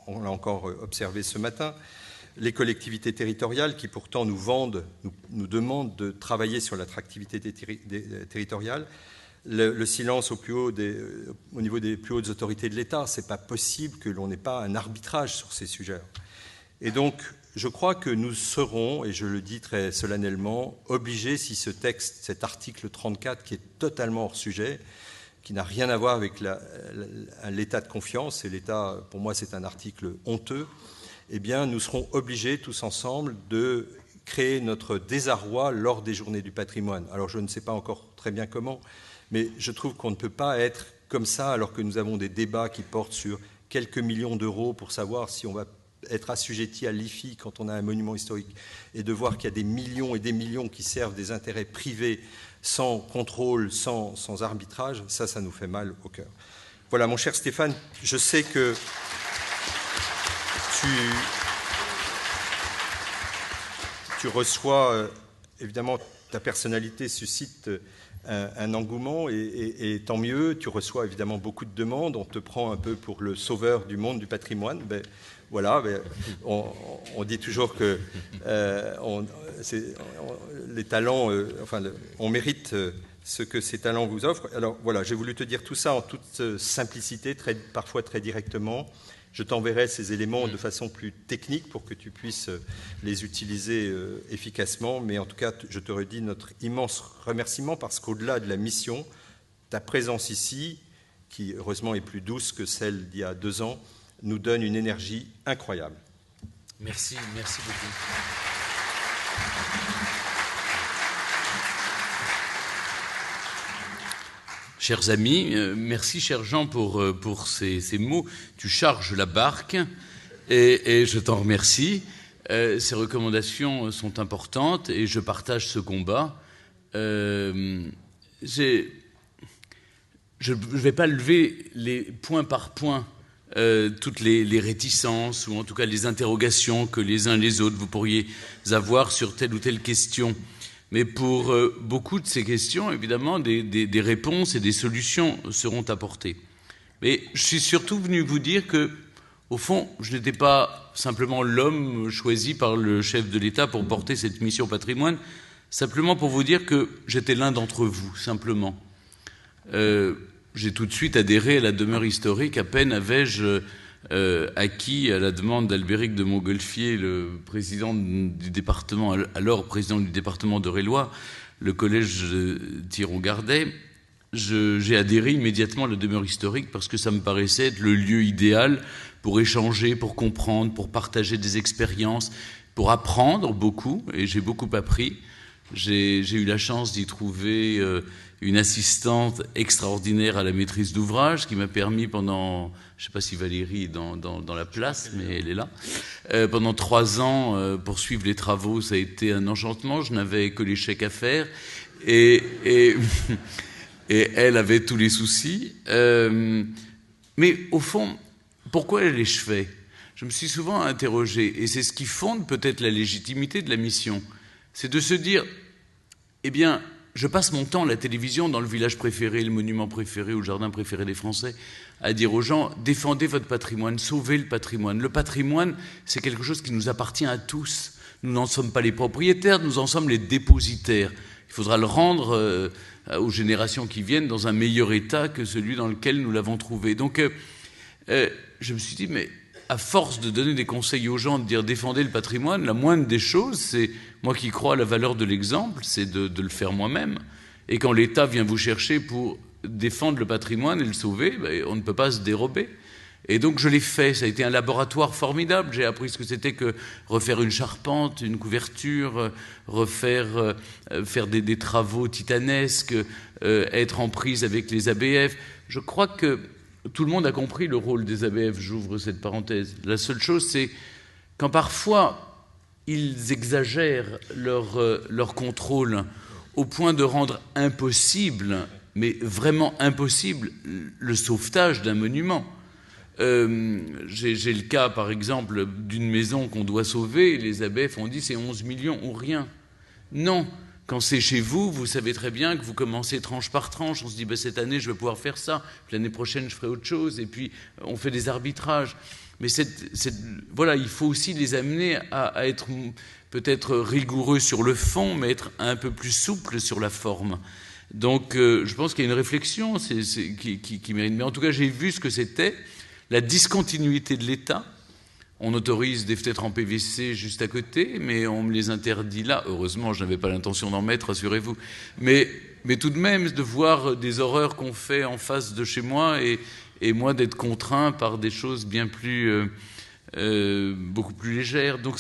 On l'a encore observé ce matin. les collectivités territoriales qui pourtant nous demandent de travailler sur l'attractivité des territoriales, le silence au niveau des plus hautes autorités de l'État. Ce n'est pas possible que l'on n'ait pas un arbitrage sur ces sujets. Et donc, je crois que nous serons, et je le dis très solennellement, obligés, si ce texte, cet article 34, qui est totalement hors sujet, qui n'a rien à voir avec l'état de confiance, et l'État, pour moi, c'est un article honteux, eh bien, nous serons obligés, tous ensemble, de créer notre désarroi lors des Journées du patrimoine. Alors, je ne sais pas encore très bien comment, mais je trouve qu'on ne peut pas être comme ça alors que nous avons des débats qui portent sur quelques millions d'euros pour savoir si on va être assujetti à l'IFI quand on a un monument historique, et de voir qu'il y a des millions et des millions qui servent des intérêts privés sans contrôle, sans arbitrage, ça nous fait mal au cœur. Voilà, mon cher Stéphane, je sais que tu reçois, évidemment, ta personnalité suscite un engouement, et tant mieux. Tu reçois évidemment beaucoup de demandes. On te prend un peu pour le sauveur du monde du patrimoine. Ben, voilà, on dit toujours que les talents, on mérite ce que ces talents vous offrent. Alors voilà, j'ai voulu te dire tout ça en toute simplicité, parfois très directement. Je t'enverrai ces éléments de façon plus technique pour que tu puisses les utiliser efficacement. Mais en tout cas, je te redis notre immense remerciement parce qu'au-delà de la mission, ta présence ici, qui heureusement est plus douce que celle d'il y a 2 ans, nous donne une énergie incroyable. Merci beaucoup. Chers amis, merci cher Jean pour ces mots. Tu charges la barque et je t'en remercie. Ces recommandations sont importantes et je partage ce combat. Je ne vais pas lever les point par point toutes les réticences ou en tout cas les interrogations que les uns les autres vous pourriez avoir sur telle ou telle question. Mais pour beaucoup de ces questions, évidemment, des réponses et des solutions seront apportées. Mais je suis surtout venu vous dire que, au fond, je n'étais pas simplement l'homme choisi par le chef de l'État pour porter cette mission patrimoine, simplement pour vous dire que j'étais l'un d'entre vous, simplement. J'ai tout de suite adhéré à la demeure historique, à peine avais-je acquis, à la demande d'Albéric de Montgolfier, le président du département, alors président du département d'Eure-et-Loir, le collège Thiron-Gardet, j'ai adhéré immédiatement à la demeure historique parce que ça me paraissait être le lieu idéal pour échanger, pour comprendre, pour partager des expériences, pour apprendre beaucoup, et j'ai beaucoup appris. J'ai eu la chance d'y trouver une assistante extraordinaire à la maîtrise d'ouvrage qui m'a permis pendant, je ne sais pas si Valérie est dans la place, mais elle est là, pendant 3 ans, poursuivre les travaux, ça a été un enchantement. Je n'avais que les chèques à faire et elle avait tous les soucis. Mais au fond, pourquoi l'ai-je fait ? Je me suis souvent interrogé, et c'est ce qui fonde peut-être la légitimité de la mission, c'est de se dire, eh bien, je passe mon temps à la télévision, dans le village préféré, le monument préféré ou le jardin préféré des Français, à dire aux gens, défendez votre patrimoine, sauvez le patrimoine. Le patrimoine, c'est quelque chose qui nous appartient à tous. Nous n'en sommes pas les propriétaires, nous en sommes les dépositaires. Il faudra le rendre aux générations qui viennent dans un meilleur état que celui dans lequel nous l'avons trouvé. Donc, je me suis dit, mais à force de donner des conseils aux gens, de dire défendez le patrimoine, la moindre des choses, c'est, moi qui crois à la valeur de l'exemple, c'est de le faire moi-même. Et quand l'État vient vous chercher pour défendre le patrimoine et le sauver, ben, on ne peut pas se dérober. Et donc je l'ai fait, ça a été un laboratoire formidable. J'ai appris ce que c'était que refaire une charpente, une couverture, faire des travaux titanesques, être en prise avec les ABF. Je crois que tout le monde a compris le rôle des ABF, j'ouvre cette parenthèse. La seule chose, c'est quand parfois ils exagèrent leur contrôle au point de rendre impossible, mais vraiment impossible, le sauvetage d'un monument. J'ai le cas, par exemple, d'une maison qu'on doit sauver, les ABF ont dit c'est 11 millions ou rien. Non. Quand c'est chez vous, vous savez très bien que vous commencez tranche par tranche. On se dit, cette année, je vais pouvoir faire ça. L'année prochaine, je ferai autre chose. Et puis, on fait des arbitrages. Mais voilà, il faut aussi les amener à être peut-être rigoureux sur le fond, mais être un peu plus souple sur la forme. Donc je pense qu'il y a une réflexion qui mérite. Mais en tout cas, j'ai vu ce que c'était la discontinuité de l'État. On autorise des fenêtres en PVC juste à côté, mais on me les interdit là. Heureusement, je n'avais pas l'intention d'en mettre, rassurez-vous. Mais tout de même, de voir des horreurs qu'on fait en face de chez moi et moi d'être contraint par des choses bien plus, beaucoup plus légères. Donc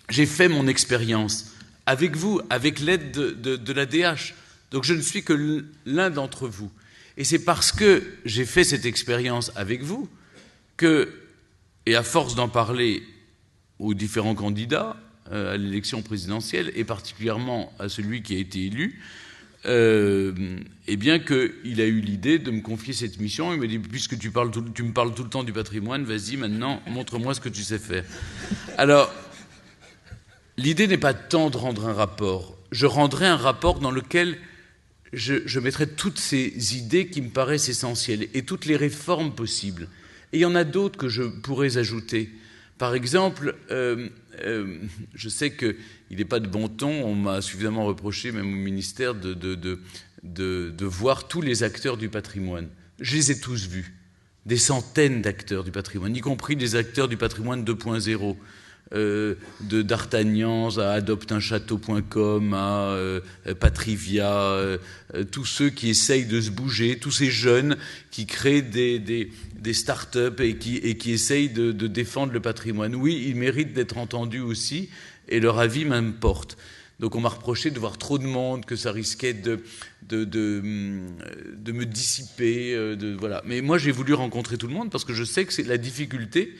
j'ai fait mon expérience avec vous, avec l'aide de l'ADH. Donc je ne suis que l'un d'entre vous. Et c'est parce que j'ai fait cette expérience avec vous que, et à force d'en parler aux différents candidats à l'élection présidentielle, et particulièrement à celui qui a été élu, eh bien qu'il a eu l'idée de me confier cette mission. Il m'a dit, puisque tu me parles tout le temps du patrimoine, vas-y maintenant, montre-moi ce que tu sais faire. Alors, l'idée n'est pas tant de rendre un rapport. Je rendrai un rapport dans lequel je mettrai toutes ces idées qui me paraissent essentielles et toutes les réformes possibles. Et il y en a d'autres que je pourrais ajouter. Par exemple, je sais qu'il n'est pas de bon ton, on m'a suffisamment reproché, même au ministère, de voir tous les acteurs du patrimoine. Je les ai tous vus, des centaines d'acteurs du patrimoine, y compris des acteurs du patrimoine 2.0. De D'Artagnan à adopteunchâteau.com, à Patrivia, tous ceux qui essayent de se bouger, tous ces jeunes qui créent des start-up et qui essayent de défendre le patrimoine. Oui, ils méritent d'être entendus aussi, et leur avis m'importe. Donc on m'a reproché de voir trop de monde, que ça risquait de me dissiper. Voilà. Mais moi, j'ai voulu rencontrer tout le monde parce que je sais que c'est la difficulté.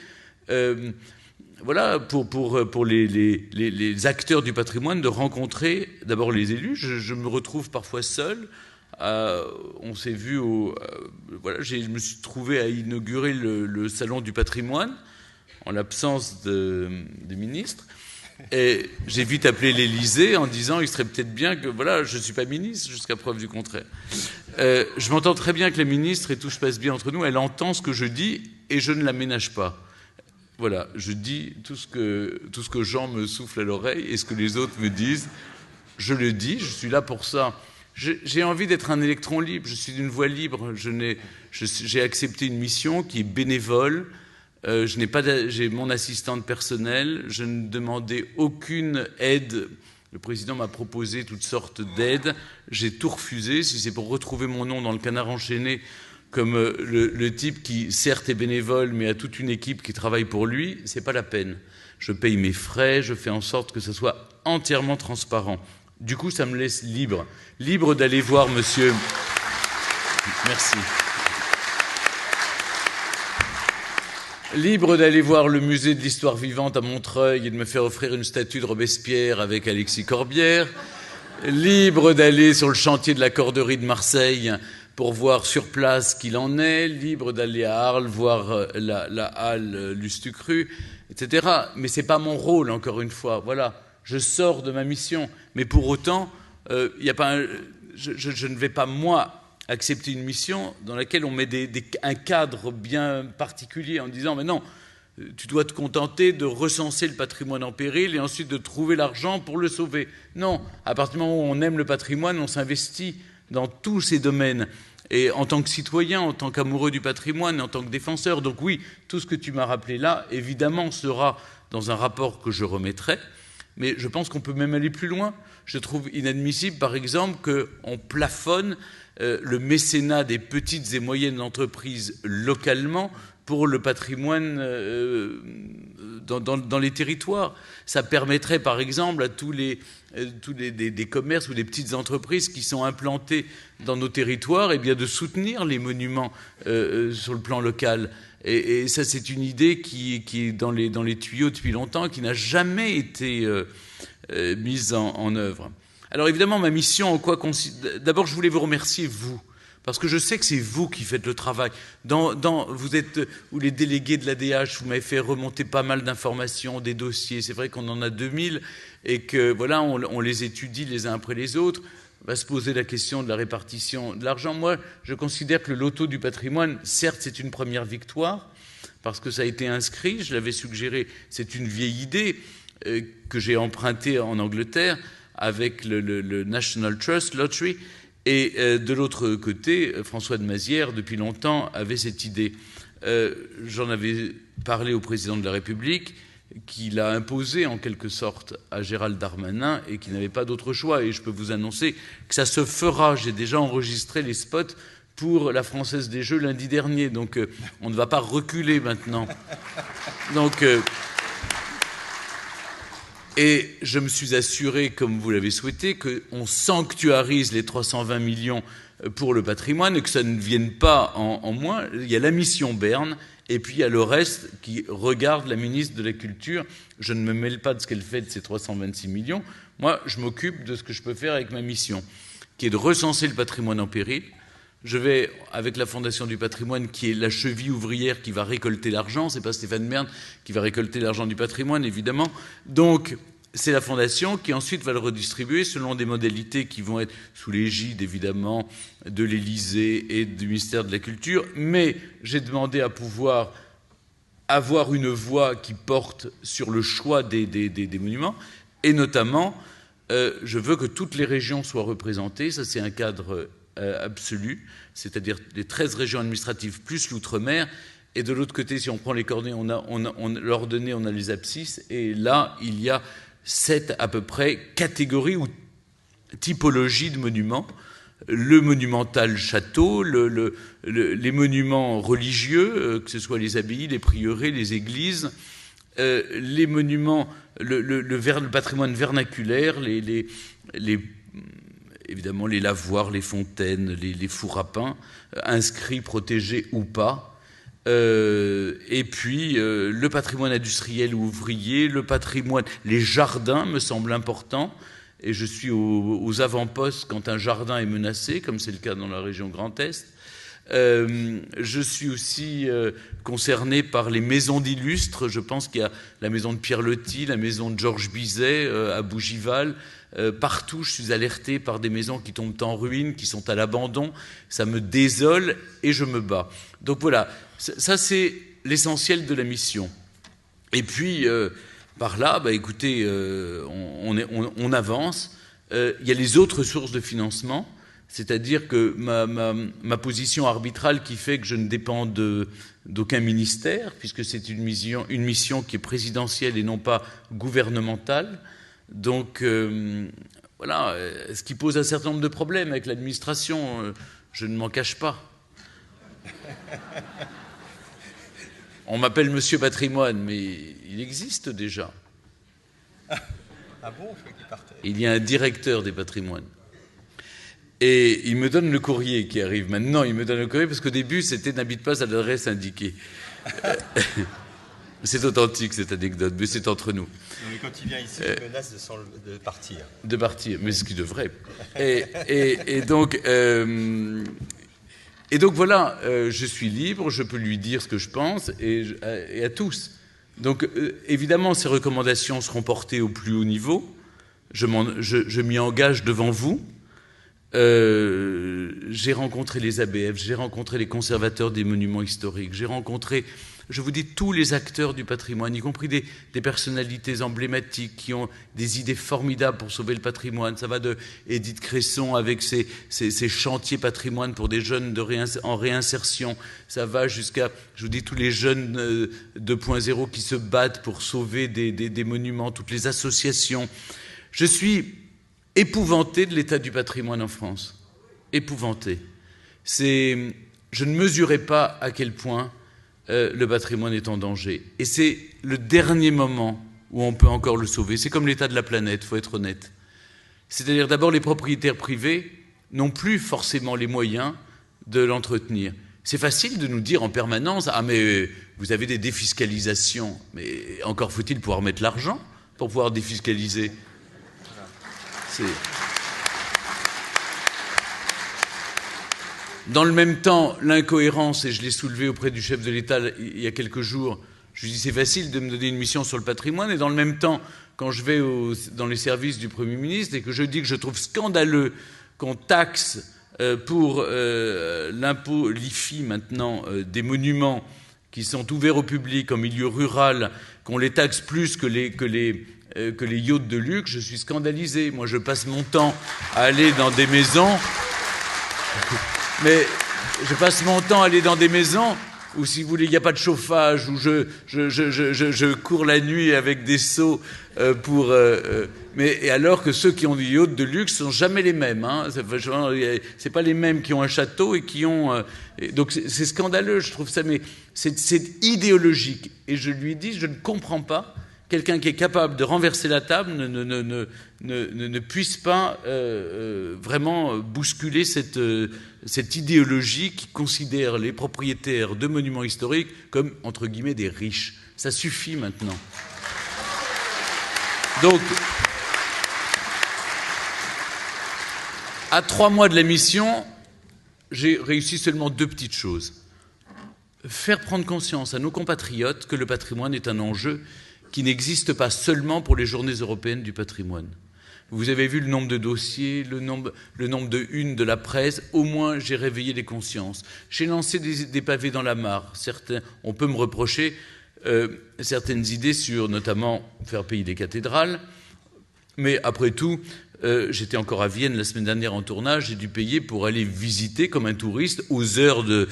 Voilà, pour les acteurs du patrimoine, de rencontrer d'abord les élus. Je me retrouve parfois seul. On s'est vu voilà, je me suis trouvé à inaugurer le salon du patrimoine en l'absence des ministres. Et j'ai vite appelé l'Élysée en disant il serait peut-être bien que, voilà, je ne suis pas ministre jusqu'à preuve du contraire. Je m'entends très bien avec la ministre et tout se passe bien entre nous. Elle entend ce que je dis et je ne la ménage pas. Voilà, je dis tout ce que Jean me souffle à l'oreille et ce que les autres me disent, je le dis, je suis là pour ça. J'ai envie d'être un électron libre, je suis d'une voix libre, j'ai accepté une mission qui est bénévole, j'ai mon assistante personnelle, je ne demandais aucune aide. Le président m'a proposé toutes sortes d'aides, j'ai tout refusé. Si c'est pour retrouver mon nom dans le Canard enchaîné, comme le type qui, certes, est bénévole, mais a toute une équipe qui travaille pour lui, c'est pas la peine. Je paye mes frais, je fais en sorte que ce soit entièrement transparent. Du coup, ça me laisse libre d'aller voir monsieur... Merci. Libre d'aller voir le musée de l'histoire vivante à Montreuil et de me faire offrir une statue de Robespierre avec Alexis Corbière. Libre d'aller sur le chantier de la Corderie de Marseille pour voir sur place qu'il en est, libre d'aller à Arles voir la halle Lustucru, etc. Mais ce n'est pas mon rôle, encore une fois. Voilà, je sors de ma mission. Mais pour autant, je ne vais pas, moi, accepter une mission dans laquelle on met un cadre bien particulier en disant « mais non, tu dois te contenter de recenser le patrimoine en péril et ensuite de trouver l'argent pour le sauver ». Non, à partir du moment où on aime le patrimoine, on s'investit dans tous ces domaines. Et en tant que citoyen, en tant qu'amoureux du patrimoine, en tant que défenseur. Donc oui, tout ce que tu m'as rappelé là, évidemment, sera dans un rapport que je remettrai. Mais je pense qu'on peut même aller plus loin. Je trouve inadmissible, par exemple, qu'on plafonne le mécénat des petites et moyennes entreprises localement pour le patrimoine dans les territoires. Ça permettrait, par exemple, à tous des commerces ou des petites entreprises qui sont implantés dans nos territoires, eh bien, de soutenir les monuments sur le plan local. Et ça, c'est une idée qui est dans les tuyaux depuis longtemps, qui n'a jamais été mise en œuvre. Alors évidemment, ma mission, en quoi consiste... D'abord, je voulais vous remercier, vous, parce que je sais que c'est vous qui faites le travail. Vous êtes, ou les délégués de l'ADH, vous m'avez fait remonter pas mal d'informations, des dossiers. C'est vrai qu'on en a 2000 et que voilà, on les étudie les uns après les autres. On va se poser la question de la répartition de l'argent. Moi, je considère que le loto du patrimoine, certes, c'est une première victoire, parce que ça a été inscrit, je l'avais suggéré, c'est une vieille idée que j'ai empruntée en Angleterre avec le National Trust Lottery, et de l'autre côté, François de Mazières, depuis longtemps, avait cette idée. J'en avais parlé au président de la République, qui l'a imposé en quelque sorte à Gérald Darmanin et qui n'avait pas d'autre choix. Et je peux vous annoncer que ça se fera. J'ai déjà enregistré les spots pour la Française des Jeux lundi dernier. Donc on ne va pas reculer maintenant. Donc, et je me suis assuré, comme vous l'avez souhaité, qu'on sanctuarise les 320 millions pour le patrimoine et que ça ne vienne pas en moins. Il y a la mission Berne. Et puis il y a le reste qui regarde la ministre de la Culture. Je ne me mêle pas de ce qu'elle fait de ces 326 millions. Moi, je m'occupe de ce que je peux faire avec ma mission, qui est de recenser le patrimoine en péril. Je vais, avec la Fondation du patrimoine, qui est la cheville ouvrière qui va récolter l'argent. Ce n'est pas Stéphane Bern qui va récolter l'argent du patrimoine, évidemment. Donc, c'est la Fondation qui ensuite va le redistribuer selon des modalités qui vont être sous l'égide, évidemment, de l'Élysée et du ministère de la Culture. Mais j'ai demandé à pouvoir avoir une voix qui porte sur le choix des monuments. Et notamment, je veux que toutes les régions soient représentées. Ça, c'est un cadre absolu, c'est-à-dire les 13 régions administratives plus l'outre-mer. Et de l'autre côté, si on prend les coordonnées, l'ordonnée, on a les abscisses. Et là, il y a 7 à peu près catégories ou typologies de monuments. Le monumental château, les monuments religieux, que ce soit les abbayes, les prieurés, les églises, les monuments, le patrimoine vernaculaire, évidemment les lavoirs, les fontaines, les fours à pain, inscrits, protégés ou pas. Et puis le patrimoine industriel ou ouvrier, le patrimoine, les jardins me semblent importants, et je suis aux avant-postes quand un jardin est menacé, comme c'est le cas dans la région Grand Est. Je suis aussi concerné par les maisons d'illustres. Je pense qu'il y a la maison de Pierre Loti, la maison de Georges Bizet à Bougival. Partout, je suis alerté par des maisons qui tombent en ruine, qui sont à l'abandon. Ça me désole et je me bats. Donc voilà, ça c'est l'essentiel de la mission. Et puis, par là, écoutez, on avance. Il y a les autres sources de financement, c'est-à-dire que ma position arbitrale qui fait que je ne dépends d'aucun ministère, puisque c'est une mission qui est présidentielle et non pas gouvernementale. Donc, voilà, ce qui pose un certain nombre de problèmes avec l'administration, je ne m'en cache pas. On m'appelle Monsieur Patrimoine, mais il existe déjà. Ah bon, je crois qu'il partait. Il y a un directeur des patrimoines. Et il me donne le courrier qui arrive. Maintenant, il me donne le courrier parce qu'au début, c'était n'habite pas à l'adresse indiquée. C'est authentique, cette anecdote, mais c'est entre nous. Mais quand il vient ici, il menace de partir. De partir, mais ce qu'il devrait. Et donc voilà, je suis libre, je peux lui dire ce que je pense, et à tous. Donc évidemment, ces recommandations seront portées au plus haut niveau. Je m'y engage devant vous. J'ai rencontré les ABF, j'ai rencontré les conservateurs des monuments historiques, j'ai rencontré, je vous dis, tous les acteurs du patrimoine, y compris des personnalités emblématiques qui ont des idées formidables pour sauver le patrimoine. Ça va de Édith Cresson avec ses chantiers patrimoine pour des jeunes en réinsertion. Ça va jusqu'à, je vous dis, tous les jeunes 2.0 qui se battent pour sauver des monuments, toutes les associations. Je suis épouvanté de l'état du patrimoine en France. Épouvanté. Je ne mesurais pas à quel point le patrimoine est en danger. Et c'est le dernier moment où on peut encore le sauver. C'est comme l'état de la planète, il faut être honnête. C'est-à-dire d'abord les propriétaires privés n'ont plus forcément les moyens de l'entretenir. C'est facile de nous dire en permanence « Ah mais vous avez des défiscalisations ». Mais encore faut-il pouvoir mettre l'argent pour pouvoir défiscaliser. Dans le même temps, l'incohérence, et je l'ai soulevé auprès du chef de l'État il y a quelques jours, je lui dis c'est facile de me donner une mission sur le patrimoine, et dans le même temps, quand je vais dans les services du Premier ministre et que je dis que je trouve scandaleux qu'on taxe pour l'impôt, l'IFI maintenant, des monuments qui sont ouverts au public en milieu rural, qu'on les taxe plus que les yachts de luxe, je suis scandalisé. Moi, je passe mon temps à aller dans des maisons, mais je passe mon temps à aller dans des maisons où, si vous voulez, il n'y a pas de chauffage, où je cours la nuit avec des seaux mais alors que ceux qui ont des yachts de luxe sont jamais les mêmes. Hein. C'est pas les mêmes qui ont un château et qui ont. Donc c'est scandaleux, je trouve ça, mais c'est idéologique. Et je lui dis, je ne comprends pas. Quelqu'un qui est capable de renverser la table ne puisse pas vraiment bousculer cette idéologie qui considère les propriétaires de monuments historiques comme, entre guillemets, des riches. Ça suffit maintenant. Donc, à 3 mois de la mission, j'ai réussi seulement 2 petites choses. Faire prendre conscience à nos compatriotes que le patrimoine est un enjeu qui n'existe pas seulement pour les journées européennes du patrimoine. Vous avez vu le nombre de dossiers, le nombre de unes de la presse. Au moins, j'ai réveillé les consciences. J'ai lancé des pavés dans la mare. On peut me reprocher certaines idées sur, notamment, faire payer des cathédrales. Mais après tout, j'étais encore à Vienne la semaine dernière en tournage, j'ai dû payer pour aller visiter comme un touriste aux heures de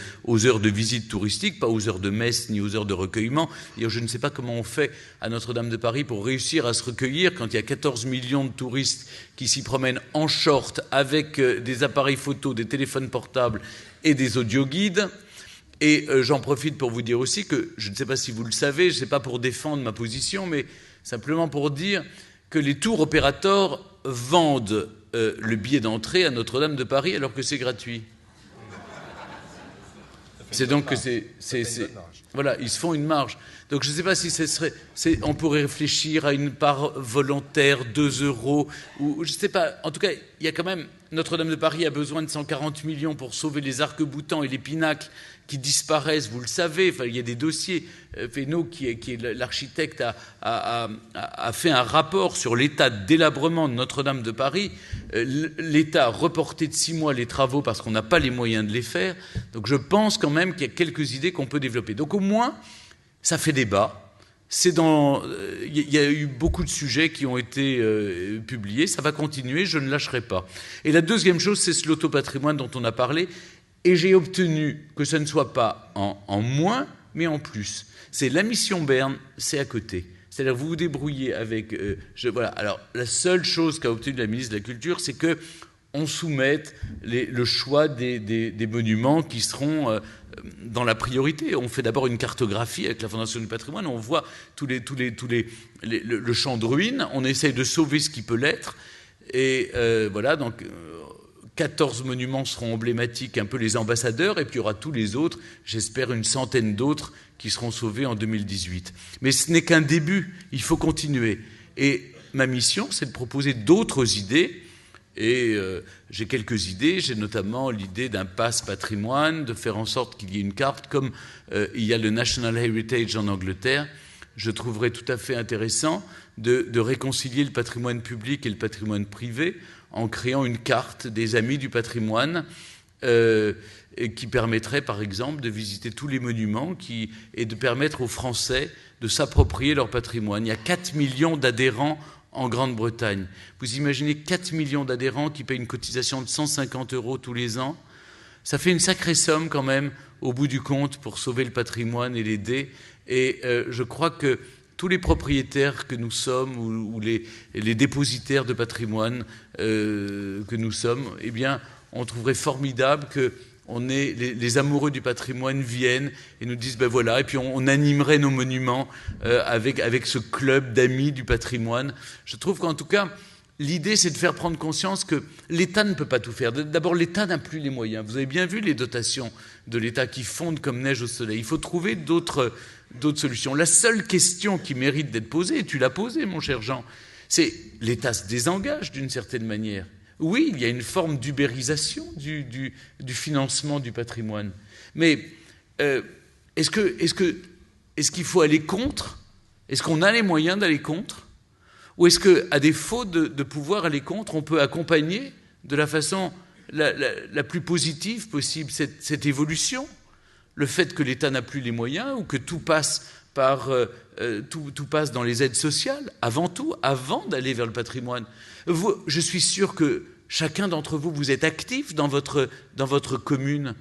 visite touristique, pas aux heures de messe ni aux heures de recueillement. Et je ne sais pas comment on fait à Notre-Dame de Paris pour réussir à se recueillir quand il y a 14 millions de touristes qui s'y promènent en short avec des appareils photo, des téléphones portables et des audioguides. Et j'en profite pour vous dire aussi que, je ne sais pas si vous le savez, je ne sais pas pour défendre ma position, mais simplement pour dire que les tours opérateurs vendent le billet d'entrée à Notre-Dame de Paris alors que c'est gratuit. C'est donc que voilà, ils se font une marge. Donc je ne sais pas si on pourrait réfléchir à une part volontaire, 2 €, ou je ne sais pas. En tout cas, il y a quand même, Notre-Dame de Paris a besoin de 140 millions pour sauver les arcs-boutants et les pinacles qui disparaissent, vous le savez. Enfin, il y a des dossiers. Fesneau, qui est l'architecte, a fait un rapport sur l'état de délabrement de Notre-Dame de Paris. L'État a reporté de 6 mois les travaux parce qu'on n'a pas les moyens de les faire. Donc je pense quand même qu'il y a quelques idées qu'on peut développer. Donc au moins, ça fait débat. Il y a eu beaucoup de sujets qui ont été publiés. Ça va continuer, je ne lâcherai pas. Et la deuxième chose, c'est ce loto-patrimoine dont on a parlé. Et j'ai obtenu que ce ne soit pas en moins, mais en plus. C'est la mission Berne, c'est à côté. C'est-à-dire vous vous débrouillez avec... voilà. Alors, la seule chose qu'a obtenu la ministre de la Culture, c'est qu'on soumette le choix des monuments qui seront dans la priorité. On fait d'abord une cartographie avec la Fondation du patrimoine, on voit le champ de ruines, on essaye de sauver ce qui peut l'être, et voilà, donc 14 monuments seront emblématiques, un peu les ambassadeurs, et puis il y aura tous les autres, j'espère une centaine d'autres qui seront sauvés en 2018. Mais ce n'est qu'un début, il faut continuer. Et ma mission, c'est de proposer d'autres idées. Et j'ai quelques idées, j'ai notamment l'idée d'un pass patrimoine, de faire en sorte qu'il y ait une carte, comme il y a le National Heritage en Angleterre. Je trouverais tout à fait intéressant de réconcilier le patrimoine public et le patrimoine privé en créant une carte des amis du patrimoine qui permettrait, par exemple, de visiter tous les monuments et de permettre aux Français de s'approprier leur patrimoine. Il y a 4 millions d'adhérents en Grande-Bretagne. Vous imaginez 4 millions d'adhérents qui payent une cotisation de 150 € tous les ans. Ça fait une sacrée somme quand même, au bout du compte, pour sauver le patrimoine et l'aider. Et je crois que tous les propriétaires que nous sommes, ou les dépositaires de patrimoine que nous sommes, eh bien, on trouverait formidable que les amoureux du patrimoine viennent et nous disent, ben voilà, et puis on animerait nos monuments avec ce club d'amis du patrimoine. Je trouve qu'en tout cas, l'idée, c'est de faire prendre conscience que l'État ne peut pas tout faire. D'abord, l'État n'a plus les moyens. Vous avez bien vu les dotations de l'État qui fondent comme neige au soleil. Il faut trouver d'autres solutions. La seule question qui mérite d'être posée, et tu l'as posée, mon cher Jean, c'est l'État se désengage d'une certaine manière. Oui, il y a une forme d'ubérisation du financement du patrimoine. Mais est-ce qu'il faut aller contre ? Est-ce qu'on a les moyens d'aller contre ? Ou est-ce qu'à défaut de pouvoir aller contre, on peut accompagner de la façon la plus positive possible cette évolution ? le fait que l'État n'a plus les moyens ou que tout passe tout passe dans les aides sociales, avant tout, avant d'aller vers le patrimoine. Je suis sûr que chacun d'entre vous, vous êtes actif dans votre commune.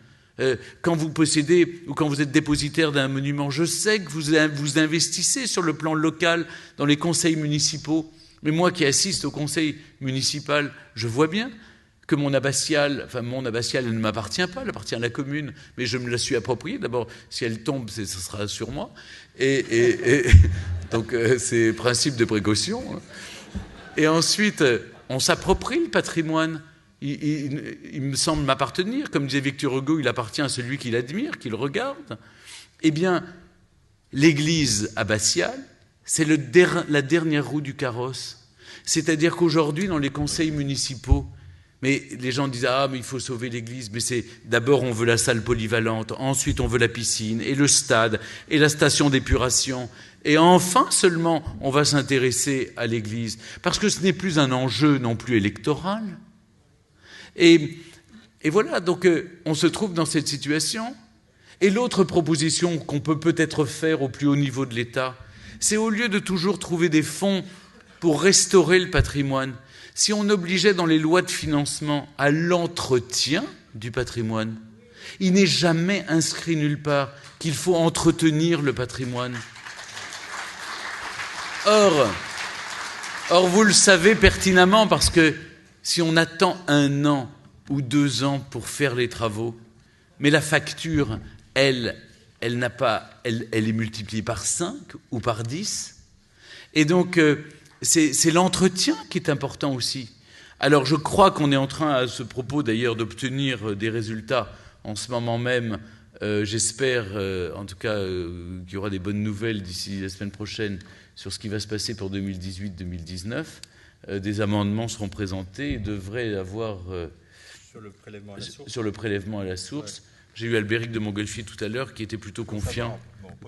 Quand vous possédez ou quand vous êtes dépositaire d'un monument, je sais que vous investissez sur le plan local dans les conseils municipaux. Mais moi qui assiste au conseil municipal, je vois bien que mon abbatiale elle ne m'appartient pas, elle appartient à la commune, mais je me la suis appropriée. D'abord, si elle tombe, ce sera sur moi. Donc, c'est principe de précaution. Et ensuite, on s'approprie le patrimoine. Il me semble m'appartenir. Comme disait Victor Hugo, il appartient à celui qui l'admire, qui le regarde. Eh bien, l'église abbatiale, c'est la dernière roue du carrosse. C'est-à-dire qu'aujourd'hui, dans les conseils municipaux, mais les gens disent « Ah, mais il faut sauver l'église », mais c'est d'abord on veut la salle polyvalente, ensuite on veut la piscine, et le stade, et la station d'épuration, et enfin seulement on va s'intéresser à l'église, parce que ce n'est plus un enjeu non plus électoral. Et voilà, donc on se trouve dans cette situation. Et l'autre proposition qu'on peut peut-être faire au plus haut niveau de l'État, c'est au lieu de toujours trouver des fonds pour restaurer le patrimoine, si on obligeait dans les lois de financement à l'entretien du patrimoine, il n'est jamais inscrit nulle part qu'il faut entretenir le patrimoine. Or, vous le savez pertinemment, parce que si on attend 1 an ou 2 ans pour faire les travaux, mais la facture, elle est multipliée par 5 ou par 10, et donc c'est l'entretien qui est important aussi. Alors je crois qu'on est en train, à ce propos d'ailleurs, d'obtenir des résultats en ce moment même. J'espère en tout cas qu'il y aura des bonnes nouvelles d'ici la semaine prochaine sur ce qui va se passer pour 2018-2019. Des amendements seront présentés et devraient avoir... sur le prélèvement à la source. J'ai eu Albéric de Montgolfier tout à l'heure qui était plutôt confiant,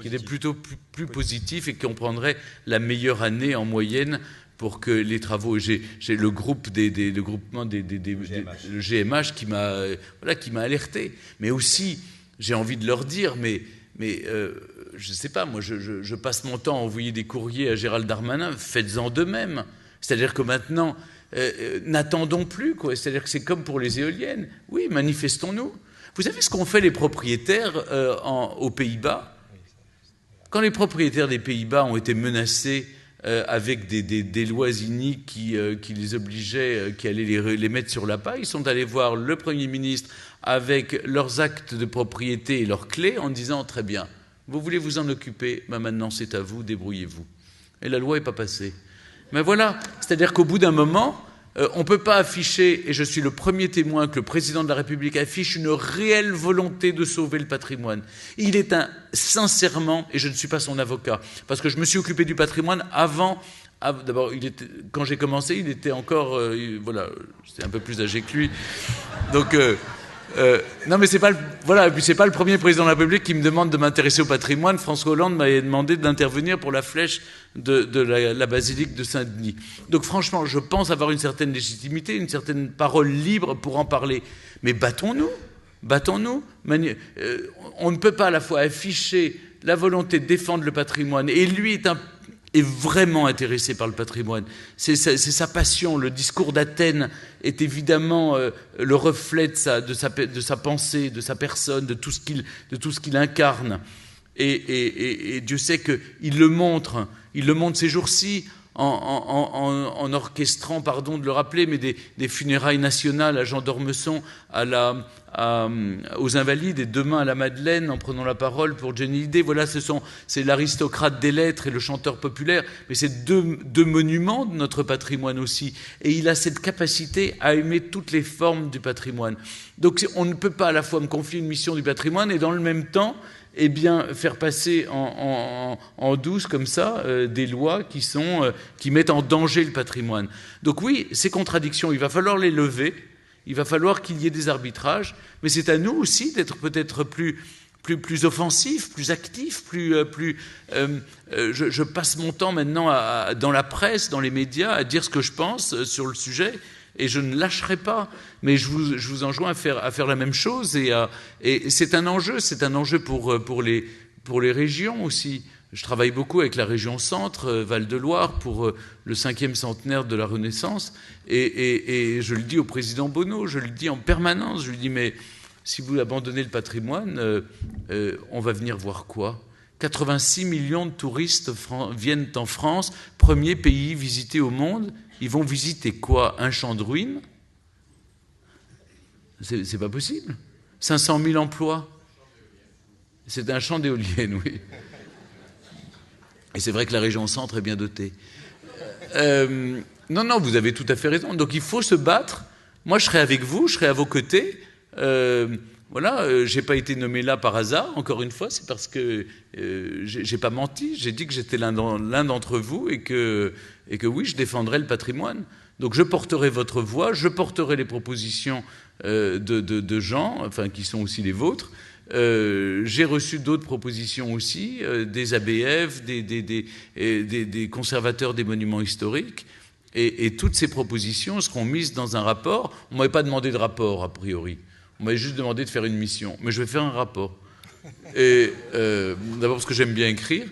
qui était plutôt plus positif et qui comprendrait la meilleure année en moyenne pour que les travaux... J'ai le groupe le groupement le GMH qui m'a alerté. Mais aussi, j'ai envie de leur dire, mais je ne sais pas, moi je passe mon temps à envoyer des courriers à Gérald Darmanin, faites-en de même. C'est-à-dire que maintenant, n'attendons plus, quoi. C'est-à-dire que c'est comme pour les éoliennes. Oui, manifestons-nous. Vous savez ce qu'ont fait les propriétaires aux Pays-Bas ? Quand les propriétaires des Pays-Bas ont été menacés avec des lois iniques qui les obligeaient, qui allaient les mettre sur la paille, ils sont allés voir le Premier ministre avec leurs actes de propriété et leurs clés en disant « Très bien, vous voulez vous en occuper, ben maintenant c'est à vous, débrouillez-vous ». Et la loi n'est pas passée. Mais voilà, c'est-à-dire qu'au bout d'un moment, on ne peut pas afficher, et je suis le premier témoin que le président de la République affiche une réelle volonté de sauver le patrimoine. Il est sincèrement, et je ne suis pas son avocat, parce que je me suis occupé du patrimoine avant. D'abord, quand j'ai commencé, il était encore, j'étais un peu plus âgé que lui. Donc, non, mais c'est pas le premier président de la République qui me demande de m'intéresser au patrimoine. François Hollande m'avait demandé d'intervenir pour la flèche de la basilique de Saint-Denis. Donc franchement, je pense avoir une certaine légitimité, une certaine parole libre pour en parler. Mais battons-nous. On ne peut pas à la fois afficher la volonté de défendre le patrimoine, et lui est vraiment intéressé par le patrimoine. C'est sa passion. Le discours d'Athènes est évidemment le reflet de sa pensée, de sa personne, de tout ce qu'il incarne. Et Dieu sait qu'il le montre ces jours-ci en orchestrant, pardon de le rappeler, mais des funérailles nationales à Jean d'Ormesson, aux Invalides, et demain à la Madeleine, en prenant la parole pour Johnny Hallyday. Voilà, c'est l'aristocrate des lettres et le chanteur populaire, mais c'est deux monuments de notre patrimoine aussi. Et il a cette capacité à aimer toutes les formes du patrimoine. Donc on ne peut pas à la fois me confier une mission du patrimoine et dans le même temps faire passer en douce comme ça des lois qui mettent en danger le patrimoine. Donc oui, ces contradictions, il va falloir les lever, il va falloir qu'il y ait des arbitrages, mais c'est à nous aussi d'être peut-être plus offensifs, plus actifs, je passe mon temps maintenant dans la presse, dans les médias, à dire ce que je pense sur le sujet, et je ne lâcherai pas. Mais je vous enjoins à faire la même chose, et c'est un enjeu pour les régions aussi. Je travaille beaucoup avec la région Centre, Val-de-Loire, pour le 5e centenaire de la Renaissance, et je le dis au président Bonneau, je le dis en permanence, je lui dis, mais si vous abandonnez le patrimoine, on va venir voir quoi ? 86 millions de touristes viennent en France, premier pays visité au monde. Ils vont visiter quoi? Un champ de ruines? C'est pas possible. 500 000 emplois. C'est un champ d'éoliennes, oui. Et c'est vrai que la région Centre est bien dotée. Non, vous avez tout à fait raison. Donc il faut se battre. Moi, je serai avec vous, je serai à vos côtés. Voilà, j'ai pas été nommé là par hasard, encore une fois, c'est parce que j'ai pas menti, j'ai dit que j'étais l'un d'entre vous et que oui, je défendrai le patrimoine. Donc je porterai votre voix, je porterai les propositions de gens, enfin qui sont aussi les vôtres. J'ai reçu d'autres propositions aussi, des ABF, des conservateurs des monuments historiques, et toutes ces propositions seront mises dans un rapport. On m'avait pas demandé de rapport, a priori. On m'avait juste demandé de faire une mission. Mais je vais faire un rapport. Et d'abord parce que j'aime bien écrire.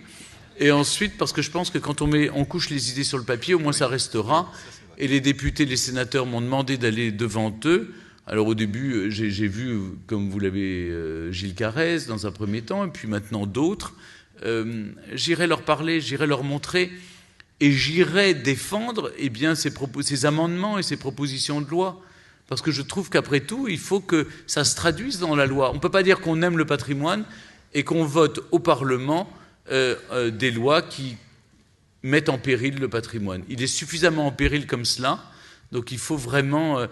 Et ensuite parce que je pense que quand on couche les idées sur le papier, au moins ça restera. Et les députés, les sénateurs m'ont demandé d'aller devant eux. Alors au début, j'ai vu, comme vous l'avez, Gilles Carrez dans un premier temps, et puis maintenant d'autres. J'irai leur parler, j'irai leur montrer, et j'irai défendre ces amendements et ces propositions de loi. Parce que je trouve qu'après tout, il faut que ça se traduise dans la loi. On ne peut pas dire qu'on aime le patrimoine et qu'on vote au Parlement des lois qui mettent en péril le patrimoine. Il est suffisamment en péril comme cela, donc il faut vraiment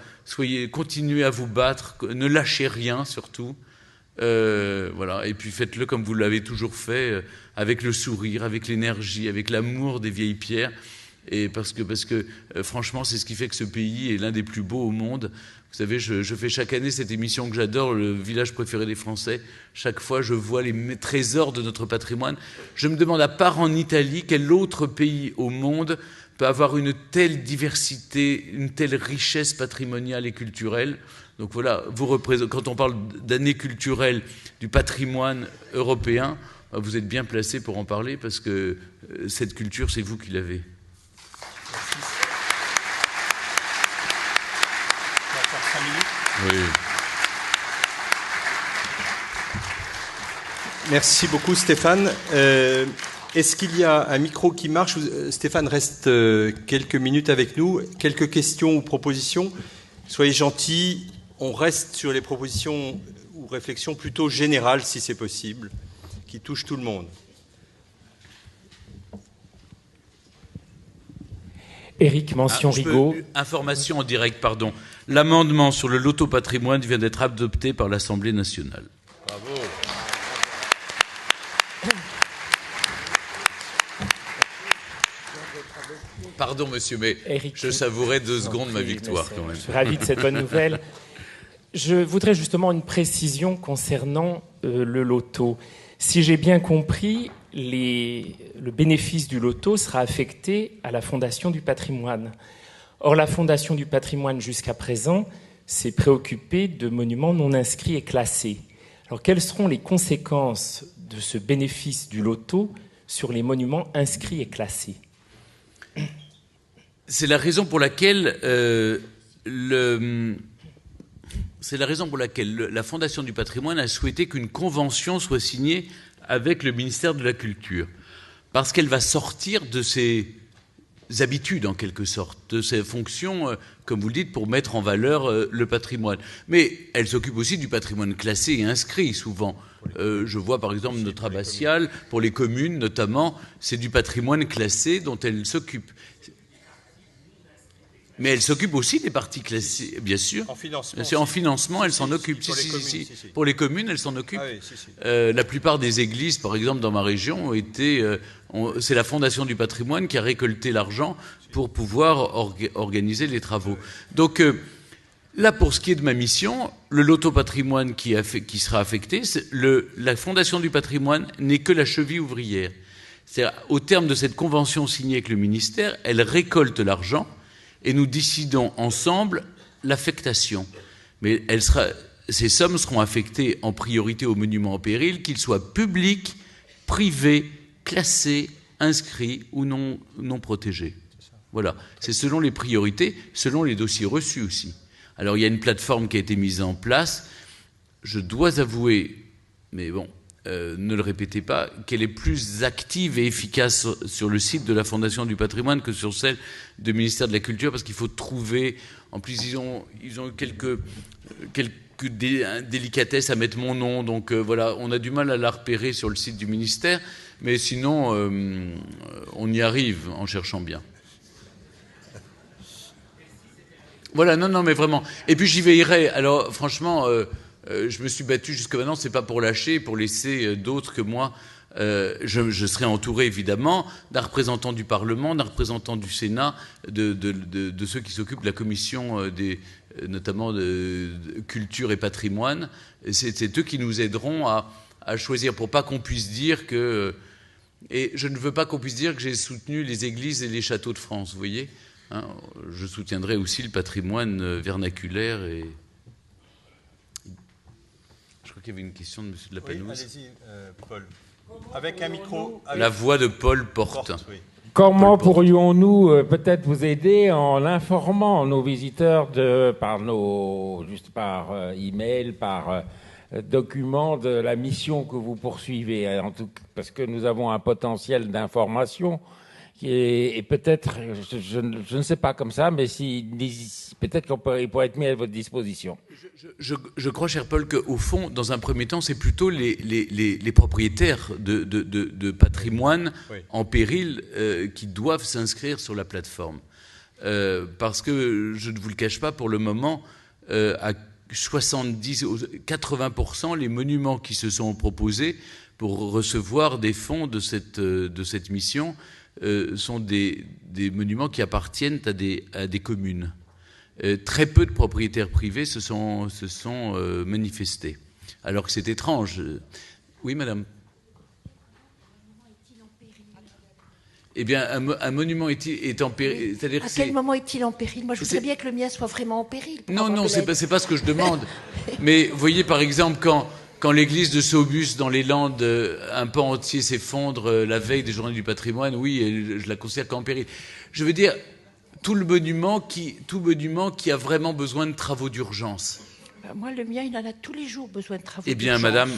continuer à vous battre, ne lâchez rien surtout. Voilà. Et puis faites-le comme vous l'avez toujours fait, avec le sourire, avec l'énergie, avec l'amour des vieilles pierres. Et parce que franchement, c'est ce qui fait que ce pays est l'un des plus beaux au monde. Vous savez, je fais chaque année cette émission que j'adore, le village préféré des Français. Chaque fois, je vois les trésors de notre patrimoine. Je me demande, à part en Italie, quel autre pays au monde peut avoir une telle diversité, une telle richesse patrimoniale et culturelle. Donc voilà, quand on parle d'année culturelle du patrimoine européen, vous êtes bien placé pour en parler, parce que cette culture, c'est vous qui l'avez. Oui. Merci beaucoup Stéphane. Est-ce qu'il y a un micro qui marche? Stéphane reste quelques minutes avec nous. Quelques questions ou propositions? Soyez gentils, on reste sur les propositions ou réflexions plutôt générales si c'est possible, qui touchent tout le monde. Éric, mention Rigaud. Information en direct, pardon. L'amendement sur le loto patrimoine vient d'être adopté par l'Assemblée nationale. Bravo. Pardon, monsieur, mais Éric, je savourais 2 secondes ma victoire quand même. Je suis ravi de cette bonne nouvelle. Je voudrais justement une précision concernant le loto. Si j'ai bien compris, le bénéfice du loto sera affecté à la Fondation du patrimoine. Or, la Fondation du patrimoine, jusqu'à présent, s'est préoccupée de monuments non inscrits et classés. Alors, quelles seront les conséquences de ce bénéfice du loto sur les monuments inscrits et classés? C'est la raison pour laquelle la Fondation du patrimoine a souhaité qu'une convention soit signée avec le ministère de la Culture, parce qu'elle va sortir de ses habitudes, en quelque sorte, de ses fonctions, comme vous le dites, pour mettre en valeur le patrimoine. Mais elle s'occupe aussi du patrimoine classé et inscrit, souvent. Je vois, par exemple, notre abbatiale, pour les communes notamment, c'est du patrimoine classé dont elle s'occupe. Mais elle s'occupe aussi des parties classées, bien sûr. En financement. En financement, elle s'en occupe. Si. Pour les communes, elle s'en occupe. Ah oui, la plupart des églises, par exemple, dans ma région, ont été... c'est la Fondation du patrimoine qui a récolté l'argent pour pouvoir organiser les travaux. Donc, là, pour ce qui est de ma mission, le loto patrimoine qui sera affecté, la Fondation du patrimoine n'est que la cheville ouvrière. C'est-à-dire, au terme de cette convention signée avec le ministère, elle récolte l'argent. et nous décidons ensemble l'affectation. Mais ces sommes seront affectées en priorité aux monuments en péril, qu'ils soient publics, privés, classés, inscrits ou non protégés. Voilà, c'est selon les priorités, selon les dossiers reçus aussi. Alors il y a une plateforme qui a été mise en place. Je dois avouer, mais bon, ne le répétez pas, qu'elle est plus active et efficace sur le site de la Fondation du patrimoine que sur celle du ministère de la Culture, parce qu'il faut trouver... En plus, ils ont quelques délicatesses à mettre mon nom, donc voilà, on a du mal à la repérer sur le site du ministère, mais sinon, on y arrive en cherchant bien. Voilà, non, mais vraiment. Et puis j'y veillerai. Alors, franchement... je me suis battu jusque maintenant, c'est pas pour lâcher, pour laisser d'autres que moi. Je serai entouré évidemment d'un représentant du Parlement, d'un représentant du Sénat, de ceux qui s'occupent de la commission notamment de culture et patrimoine. C'est eux qui nous aideront à choisir, pour pas qu'on puisse dire que... Et je ne veux pas qu'on puisse dire que j'ai soutenu les églises et les châteaux de France, vous voyez, hein, je soutiendrai aussi le patrimoine vernaculaire et... Je crois qu'il y avait une question de M. de la Panouse. Oui, allez-y, Paul. Avec un micro. La voix de Paul porte. Oui. Comment pourrions-nous peut-être vous aider en informant nos visiteurs par email, par document de la mission que vous poursuivez, parce que nous avons un potentiel d'information qui est peut-être, je ne sais pas comme ça, mais peut-être qu'il pourrait être mis à votre disposition. Je crois, cher Paul, qu'au fond, dans un premier temps, c'est plutôt les propriétaires de patrimoine en péril qui doivent s'inscrire sur la plateforme. Parce que, je ne vous le cache pas, pour le moment, à 70-80%, les monuments qui se sont proposés pour recevoir des fonds de cette mission sont des monuments qui appartiennent à des communes. Très peu de propriétaires privés se sont manifestés. Alors que c'est étrange. Oui, madame. Eh bien, un monument est en péril. À quel moment est-il en péril? Moi, je voudrais bien que le mien soit vraiment en péril. Non, c'est pas ce que je demande. Mais vous voyez, par exemple, quand l'église de Saubus, dans les Landes, un pan entier s'effondre la veille des Journées du patrimoine, oui, je la considère qu'en péril. Je veux dire, tout monument qui a vraiment besoin de travaux d'urgence. Moi, le mien, il en a tous les jours besoin de travaux d'urgence. Eh bien, madame,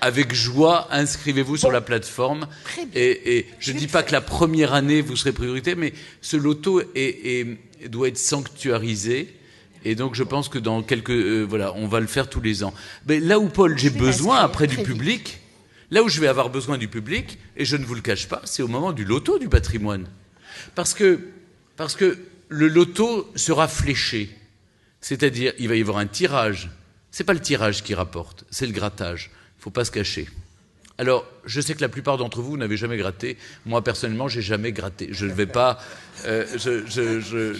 avec joie, inscrivez-vous sur la plateforme. Très bien. Et je ne dis pas que la première année, vous serez prioritaire, mais ce loto doit être sanctuarisé. Et donc, je pense que dans on va le faire tous les ans. Mais là où, Paul, j'ai besoin après du public, là où je vais avoir besoin du public, et je ne vous le cache pas, c'est au moment du loto du patrimoine. Parce que le loto sera fléché. C'est-à-dire, il va y avoir un tirage. C'est pas le tirage qui rapporte, c'est le grattage. Il ne faut pas se cacher. Alors, je sais que la plupart d'entre vous n'avez jamais gratté. Moi, personnellement, j'ai jamais gratté. Je ne vais pas...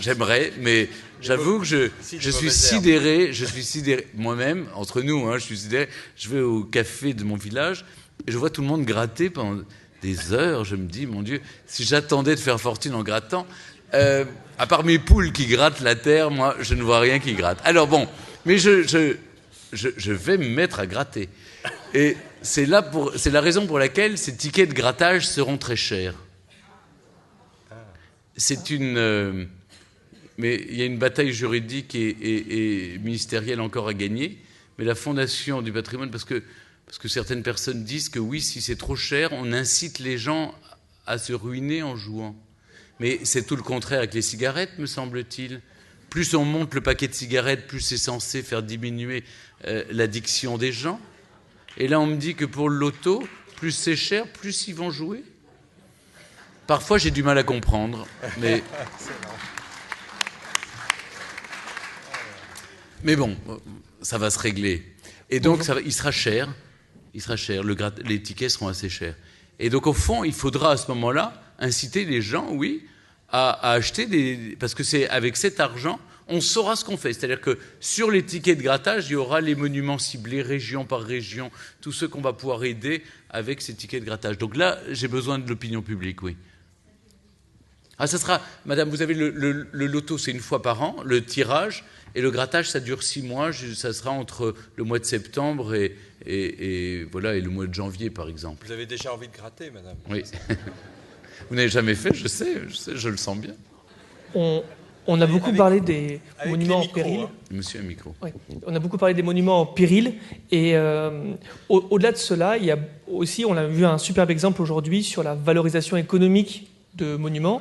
j'aimerais, mais j'avoue que je suis sidéré. Je suis sidéré. Moi-même, entre nous, je suis sidéré. Je vais au café de mon village et je vois tout le monde gratter pendant des heures. Je me dis, mon Dieu, si j'attendais de faire fortune en grattant... à part mes poules qui grattent la terre, moi, je ne vois rien qui gratte. Alors bon, mais je vais me mettre à gratter. Et c'est la raison pour laquelle ces tickets de grattage seront très chers. Mais il y a une bataille juridique et ministérielle encore à gagner. Mais la Fondation du patrimoine, parce que certaines personnes disent que oui, si c'est trop cher, on incite les gens à se ruiner en jouant. Mais c'est tout le contraire avec les cigarettes, me semble-t-il. Plus on monte le paquet de cigarettes, plus c'est censé faire diminuer l'addiction des gens. Et là, on me dit que pour le loto, plus c'est cher, plus ils vont jouer. Parfois, j'ai du mal à comprendre. Mais bon, ça va se régler. Et donc, il sera cher. Les tickets seront assez chers. Et donc, au fond, il faudra à ce moment-là inciter les gens, oui, à acheter parce que c'est avec cet argent, on saura ce qu'on fait. C'est-à-dire que sur les tickets de grattage, il y aura les monuments ciblés, région par région, tous ceux qu'on va pouvoir aider avec ces tickets de grattage. Donc là, j'ai besoin de l'opinion publique, oui. Ah, ça sera, madame, vous avez le loto, c'est une fois par an, le tirage, et le grattage, ça dure 6 mois, ça sera entre le mois de septembre et voilà, et le mois de janvier, par exemple. Vous avez déjà envie de gratter, madame? Oui. Vous n'avez jamais fait, je sais, je le sens bien. On a beaucoup parlé des monuments en péril. Hein. Monsieur, un micro. Oui. On a beaucoup parlé des monuments en péril. Et au-delà de cela, il y a aussi, on a vu un superbe exemple aujourd'hui sur la valorisation économique de monuments.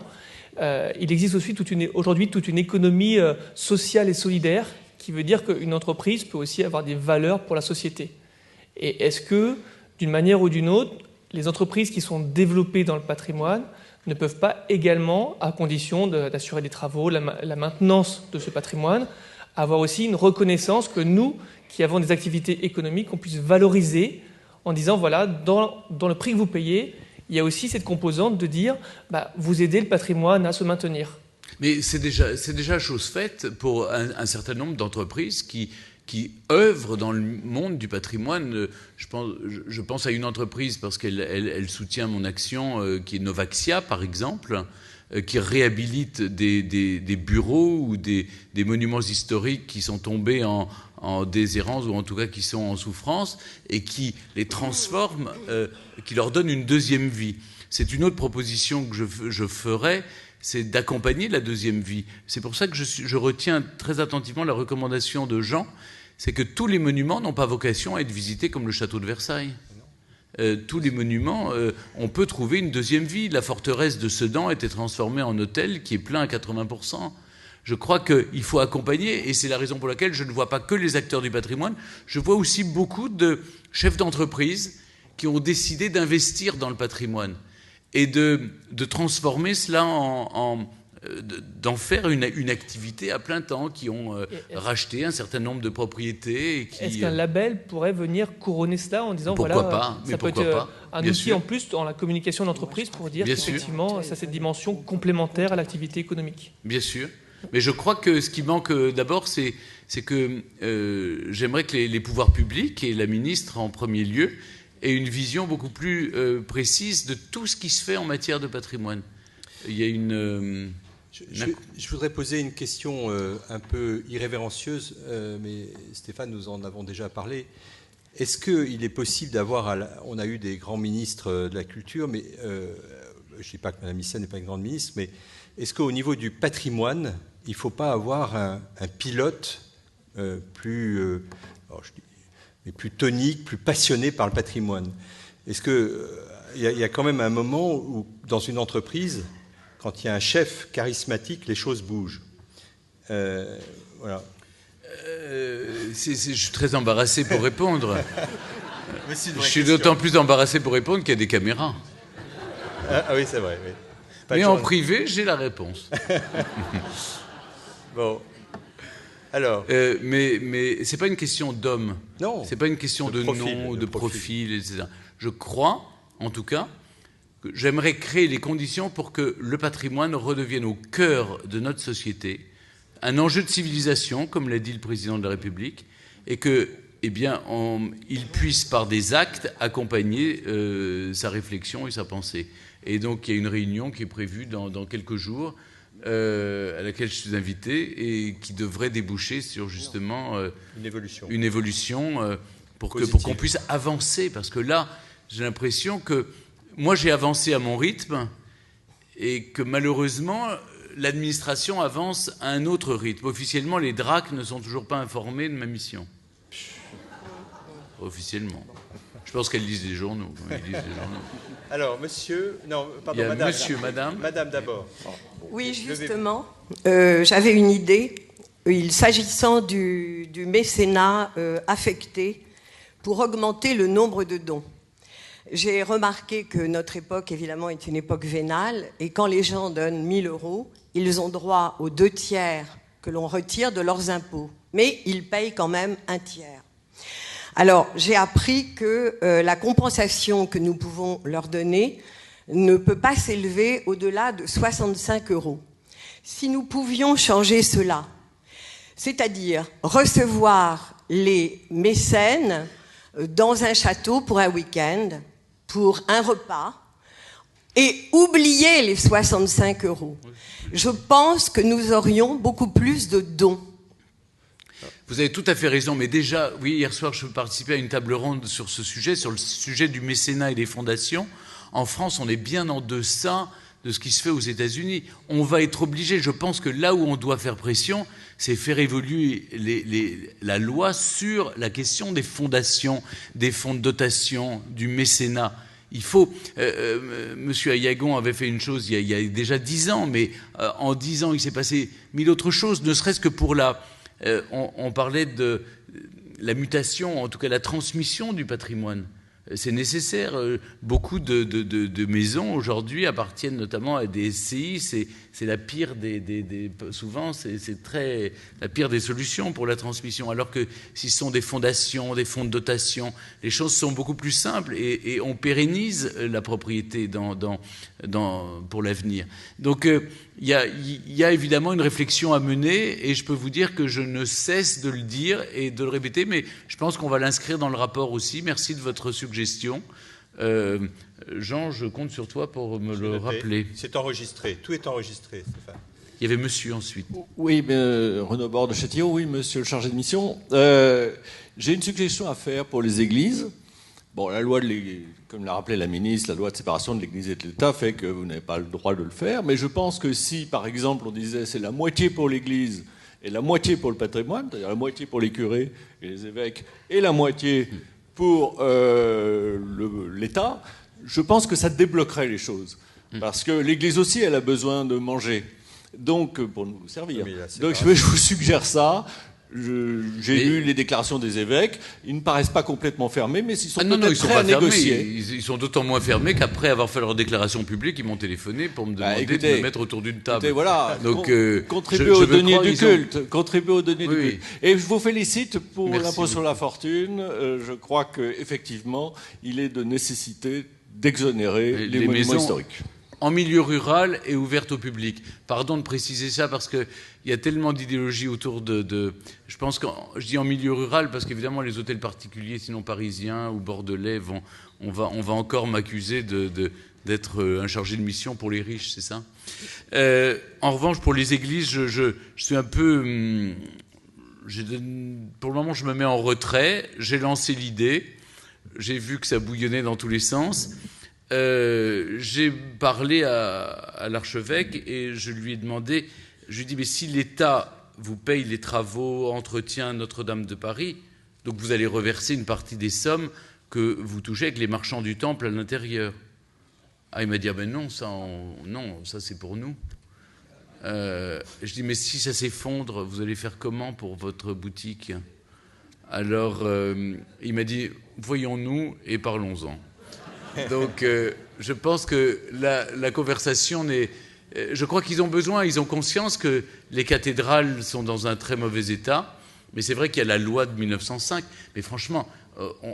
Il existe aussi aujourd'hui toute une économie sociale et solidaire qui veut dire qu'une entreprise peut aussi avoir des valeurs pour la société. Et est-ce que, d'une manière ou d'une autre, les entreprises qui sont développées dans le patrimoine ne peuvent pas également, à condition d'assurer les travaux, la maintenance de ce patrimoine, avoir aussi une reconnaissance que nous, qui avons des activités économiques, on puisse valoriser en disant, voilà, dans le prix que vous payez, il y a aussi cette composante de dire, vous aidez le patrimoine à se maintenir. Mais c'est déjà chose faite pour un certain nombre d'entreprises qui œuvrent dans le monde du patrimoine. Je pense à une entreprise parce qu'elle soutient mon action, qui est Novaxia, par exemple, qui réhabilite des bureaux ou des monuments historiques qui sont tombés en déshérence ou en tout cas qui sont en souffrance et qui les transforme, qui leur donne une deuxième vie. C'est une autre proposition que je ferai, c'est d'accompagner la deuxième vie. C'est pour ça que je retiens très attentivement la recommandation de Jean, c'est que tous les monuments n'ont pas vocation à être visités comme le château de Versailles. Tous les monuments, on peut trouver une deuxième vie. La forteresse de Sedan a été transformée en hôtel qui est plein à 80%. Je crois qu'il faut accompagner, et c'est la raison pour laquelle je ne vois pas que les acteurs du patrimoine, je vois aussi beaucoup de chefs d'entreprise qui ont décidé d'investir dans le patrimoine et de transformer cela d'en faire une activité à plein temps, qui ont racheté un certain nombre de propriétés. Et qui, est-ce qu'un label pourrait venir couronner cela en disant, pourquoi pas, ça peut être un bien outil sûr. En plus dans la communication d'entreprise pour dire Bien qu'effectivement, ça a cette dimension complémentaire à l'activité économique? Bien sûr. Mais je crois que ce qui manque d'abord, c'est que j'aimerais que les pouvoirs publics, et la ministre en premier lieu, aient une vision beaucoup plus précise de tout ce qui se fait en matière de patrimoine. Il y a une... Je voudrais poser une question un peu irrévérencieuse, mais Stéphane, nous en avons déjà parlé. Est-ce qu'il est possible d'avoir... On a eu des grands ministres de la culture, mais je ne dis pas que Mme Hyssen n'est pas une grande ministre, mais est-ce qu'au niveau du patrimoine, il ne faut pas avoir un pilote plus tonique, plus passionné par le patrimoine? Est-ce qu'il y a quand même un moment où, dans une entreprise, quand il y a un chef charismatique, les choses bougent? Voilà. Je suis très embarrassé pour répondre. Je suis d'autant plus embarrassé pour répondre qu'il y a des caméras. Ah oui, c'est vrai. Oui. Mais en privé, j'ai la réponse. Bon. Alors. Mais c'est pas une question d'homme. Non. C'est pas une question de nom ou de profil, etc. Je crois, en tout cas, que j'aimerais créer les conditions pour que le patrimoine redevienne au cœur de notre société, un enjeu de civilisation, comme l'a dit le président de la République, et que, il puisse par des actes accompagner sa réflexion et sa pensée. Et donc, il y a une réunion qui est prévue dans quelques jours, à laquelle je suis invité, et qui devrait déboucher sur justement une évolution pour qu'on puisse avancer. Parce que là, j'ai l'impression que moi, j'ai avancé à mon rythme et que malheureusement, l'administration avance à un autre rythme. Officiellement, les DRAC ne sont toujours pas informés de ma mission. Officiellement. Je pense qu'elles lisent les journaux. Alors, monsieur... Non, pardon, il y a madame. Monsieur, madame. Madame d'abord. Oui, justement, j'avais une idée. S'agissant du mécénat affecté pour augmenter le nombre de dons. J'ai remarqué que notre époque, évidemment, est une époque vénale, et quand les gens donnent 1 000 €, ils ont droit aux 2/3 que l'on retire de leurs impôts. Mais ils payent quand même 1/3. Alors, j'ai appris que la compensation que nous pouvons leur donner ne peut pas s'élever au-delà de 65 €. Si nous pouvions changer cela, c'est-à-dire recevoir les mécènes dans un château pour un week-end, pour un repas, et oublier les 65 €. Je pense que nous aurions beaucoup plus de dons. Vous avez tout à fait raison, mais déjà, oui, hier soir, je participais à une table ronde sur ce sujet, sur le sujet du mécénat et des fondations. En France, on est bien en deçà de ce qui se fait aux États-Unis. On va être obligé, je pense que là où on doit faire pression, c'est faire évoluer la loi sur la question des fondations, des fonds de dotation, du mécénat. Il faut... Monsieur Ayagon avait fait une chose il y a déjà 10 ans, mais en 10 ans, il s'est passé 1000 autres choses, ne serait-ce que pour on parlait de la mutation, en tout cas la transmission du patrimoine. C'est nécessaire. Beaucoup de maisons aujourd'hui appartiennent notamment à des SCI. C'est la pire souvent, c'est la pire des solutions pour la transmission. Alors que si ce sont des fondations, des fonds de dotation, les choses sont beaucoup plus simples et on pérennise la propriété pour l'avenir. Donc il y a évidemment une réflexion à mener et je peux vous dire que je ne cesse de le dire et de le répéter, mais je pense qu'on va l'inscrire dans le rapport aussi. Merci de votre suggestion. Jean, je compte sur toi pour me le rappeler. C'est enregistré, tout est enregistré, Stéphane. Il y avait monsieur ensuite. Oui, Renaud Bord de Châtillon, oui, monsieur le chargé de mission. J'ai une suggestion à faire pour les églises. Bon, la loi, comme l'a rappelé la ministre, la loi de séparation de l'Église et de l'État fait que vous n'avez pas le droit de le faire. Mais je pense que si, par exemple, on disait c'est la moitié pour l'Église et la moitié pour le patrimoine, c'est-à-dire la moitié pour les curés et les évêques et la moitié pour l'État, je pense que ça débloquerait les choses. Parce que l'Église aussi, elle a besoin de manger. Donc, pour nous servir. Donc, je vous suggère ça. J'ai lu les déclarations des évêques. Ils ne paraissent pas complètement fermés, mais ils sont peut-être prêts à négocier. Ils sont d'autant moins fermés qu'après avoir fait leur déclaration publique, ils m'ont téléphoné pour me demander de me mettre autour d'une table. Voilà, donc, contribuez au denier du culte. Contribuez au denier du culte. Et je vous félicite pour l'impôt sur la fortune. Je crois qu'effectivement, il est de nécessité d'exonérer les monuments historiques. En milieu rural et ouverte au public. Pardon de préciser ça parce qu'il y a tellement d'idéologies autour je pense que je dis en milieu rural parce qu'évidemment les hôtels particuliers, sinon parisiens ou bordelais, on va encore m'accuser d'être un chargé de mission pour les riches, c'est ça. En revanche, pour les églises, je suis un peu... pour le moment, je me mets en retrait. J'ai lancé l'idée. J'ai vu que ça bouillonnait dans tous les sens. J'ai parlé à l'archevêque et je lui ai demandé, je lui ai dit, mais si l'État vous paye les travaux, entretien Notre-Dame de Paris, donc vous allez reverser une partie des sommes que vous touchez avec les marchands du temple à l'intérieur. Ah, il m'a dit, ah ben non, ça c'est pour nous. Je dis, mais si ça s'effondre, vous allez faire comment pour votre boutique? Alors, il m'a dit, voyons-nous et parlons-en. Donc, je pense que la conversation n'est... Je crois qu'ils ont besoin, ils ont conscience que les cathédrales sont dans un très mauvais état, mais c'est vrai qu'il y a la loi de 1905. Mais franchement,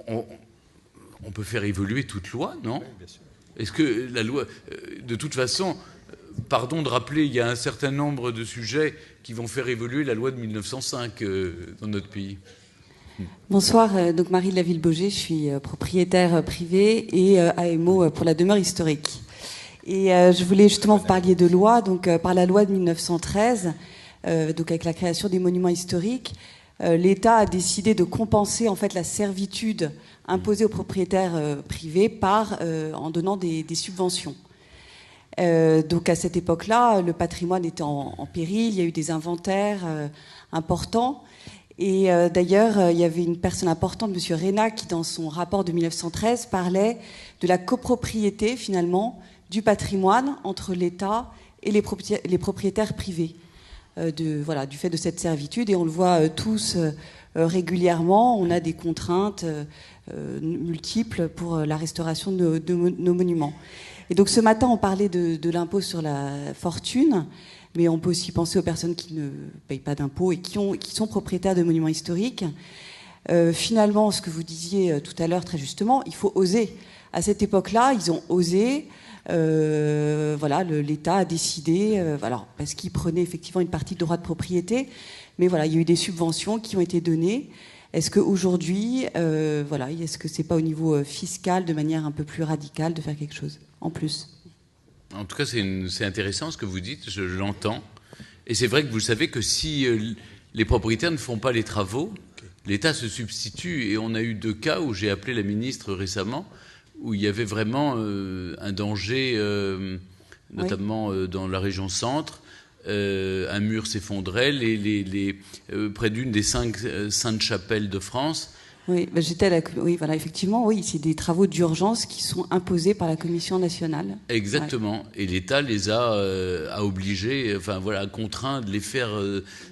on peut faire évoluer toute loi, non? Oui, bien sûr. Est-ce que la loi... De toute façon, pardon de rappeler, il y a un certain nombre de sujets qui vont faire évoluer la loi de 1905 dans notre pays. Bonsoir, donc Marie de la Ville-Baugé, je suis propriétaire privé et AMO pour la demeure historique. Et je voulais justement vous parler de loi, donc par la loi de 1913, donc avec la création des monuments historiques, l'État a décidé de compenser en fait la servitude imposée aux propriétaires privés en donnant des subventions. Donc à cette époque-là, le patrimoine était en péril, il y a eu des inventaires importants. Et d'ailleurs, il y avait une personne importante, M. Reynac, qui dans son rapport de 1913 parlait de la copropriété finalement du patrimoine entre l'État et les propriétaires privés, du fait de cette servitude. Et on le voit tous régulièrement, on a des contraintes multiples pour la restauration de nos monuments. Et donc ce matin, on parlait de l'impôt sur la fortune. Mais on peut aussi penser aux personnes qui ne payent pas d'impôts et qui sont propriétaires de monuments historiques. Finalement, ce que vous disiez tout à l'heure très justement, il faut oser. À cette époque-là, ils ont osé. L'État a décidé, parce qu'il prenait effectivement une partie de droit de propriété, mais voilà, il y a eu des subventions qui ont été données. Est-ce qu'aujourd'hui, est-ce que c'est pas au niveau fiscal, de manière un peu plus radicale, de faire quelque chose en plus? En tout cas, c'est intéressant ce que vous dites, je l'entends. Et c'est vrai que vous savez que si les propriétaires ne font pas les travaux, l'État se substitue. Et on a eu 2 cas où j'ai appelé la ministre récemment, où il y avait vraiment un danger, notamment dans la région centre. Un mur s'effondrait, près d'une des 5 saintes chapelles de France. Oui, j'étais à oui, voilà, effectivement, oui, c'est des travaux d'urgence qui sont imposés par la Commission nationale. Exactement. Ouais. Et l'État les a obligés, enfin voilà, contraints de les faire,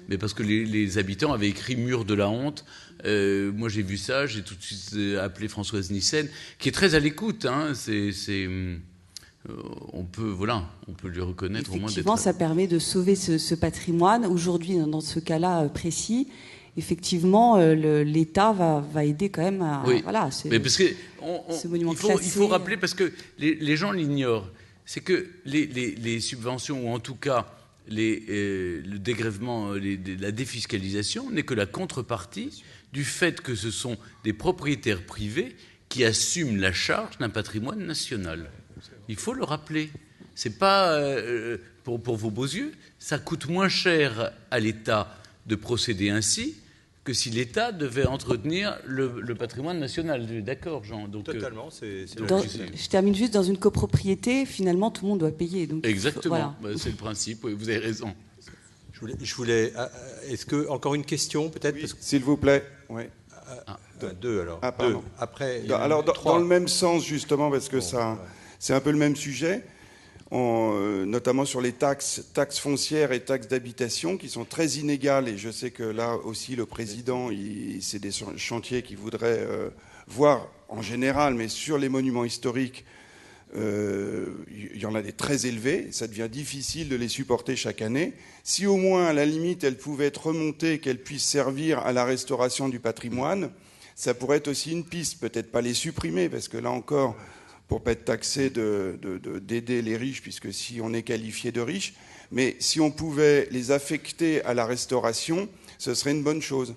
mais parce que les habitants avaient écrit mur de la honte. Moi, j'ai vu ça, j'ai tout de suite appelé Françoise Nyssen, qui est très à l'écoute. Hein, on peut lui reconnaître au moins Effectivement, ça permet de sauver ce patrimoine. Aujourd'hui, dans ce cas-là précis, effectivement, l'État va aider quand même à... Oui, voilà, mais parce que il faut rappeler, parce que les gens l'ignorent, c'est que les subventions, ou en tout cas le dégrèvement, la défiscalisation, n'est que la contrepartie du fait que ce sont des propriétaires privés qui assument la charge d'un patrimoine national. Il faut le rappeler. C'est pas pour vos beaux yeux. Ça coûte moins cher à l'État de procéder ainsi que si l'État devait entretenir le patrimoine national. D'accord, Jean. Donc, totalement. Je termine juste, dans une copropriété, finalement, tout le monde doit payer. Donc, exactement. C'est le principe. Oui, vous avez raison. Je voulais. Est-ce que encore une question, peut-être, oui, s'il vous plaît. Oui. 2 alors. Ah, pardon. 2. Après. Alors, dans le même sens, justement, parce que c'est un peu le même sujet. Notamment sur les taxes foncières et taxes d'habitation qui sont très inégales, et je sais que là aussi le président, c'est des chantiers qu'il voudrait voir en général, mais sur les monuments historiques, il y en a des très élevés, ça devient difficile de les supporter chaque année. Si au moins à la limite elles pouvaient être remontées, qu'elles puissent servir à la restauration du patrimoine, ça pourrait être aussi une piste, peut-être pas les supprimer, parce que là encore, pour ne pas être taxé d'aider les riches, puisque si on est qualifié de riche, mais si on pouvait les affecter à la restauration, ce serait une bonne chose,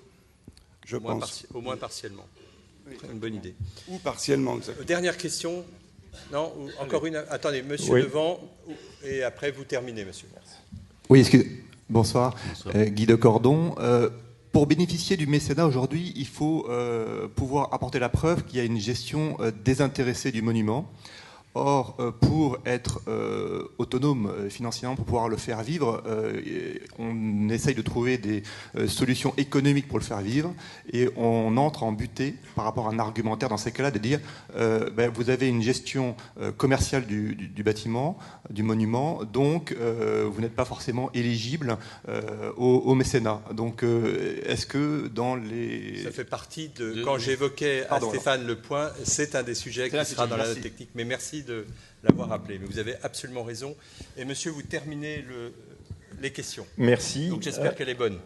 je pense. Au moins partiellement. Oui. C'est une bonne idée. Ou partiellement, exactement. Dernière question. Non, encore une. Attendez, monsieur devant, et après vous terminez, monsieur. Merci. Oui, bonsoir. Guy de Cordon. Pour bénéficier du mécénat aujourd'hui, il faut pouvoir apporter la preuve qu'il y a une gestion désintéressée du monument. Or, pour être autonome financièrement, pour pouvoir le faire vivre, on essaye de trouver des solutions économiques pour le faire vivre, et on entre en butée par rapport à un argumentaire dans ces cas-là de dire vous avez une gestion commerciale du bâtiment, du monument, donc vous n'êtes pas forcément éligible au mécénat. Donc, est-ce que dans les... Ça fait partie de... Quand j'évoquais à Stéphane le point, c'est un des sujets qui sera dans la note technique, mais merci de l'avoir rappelé. Mais vous avez absolument raison. Et monsieur, vous terminez les questions. Merci. Donc j'espère qu'elle est bonne.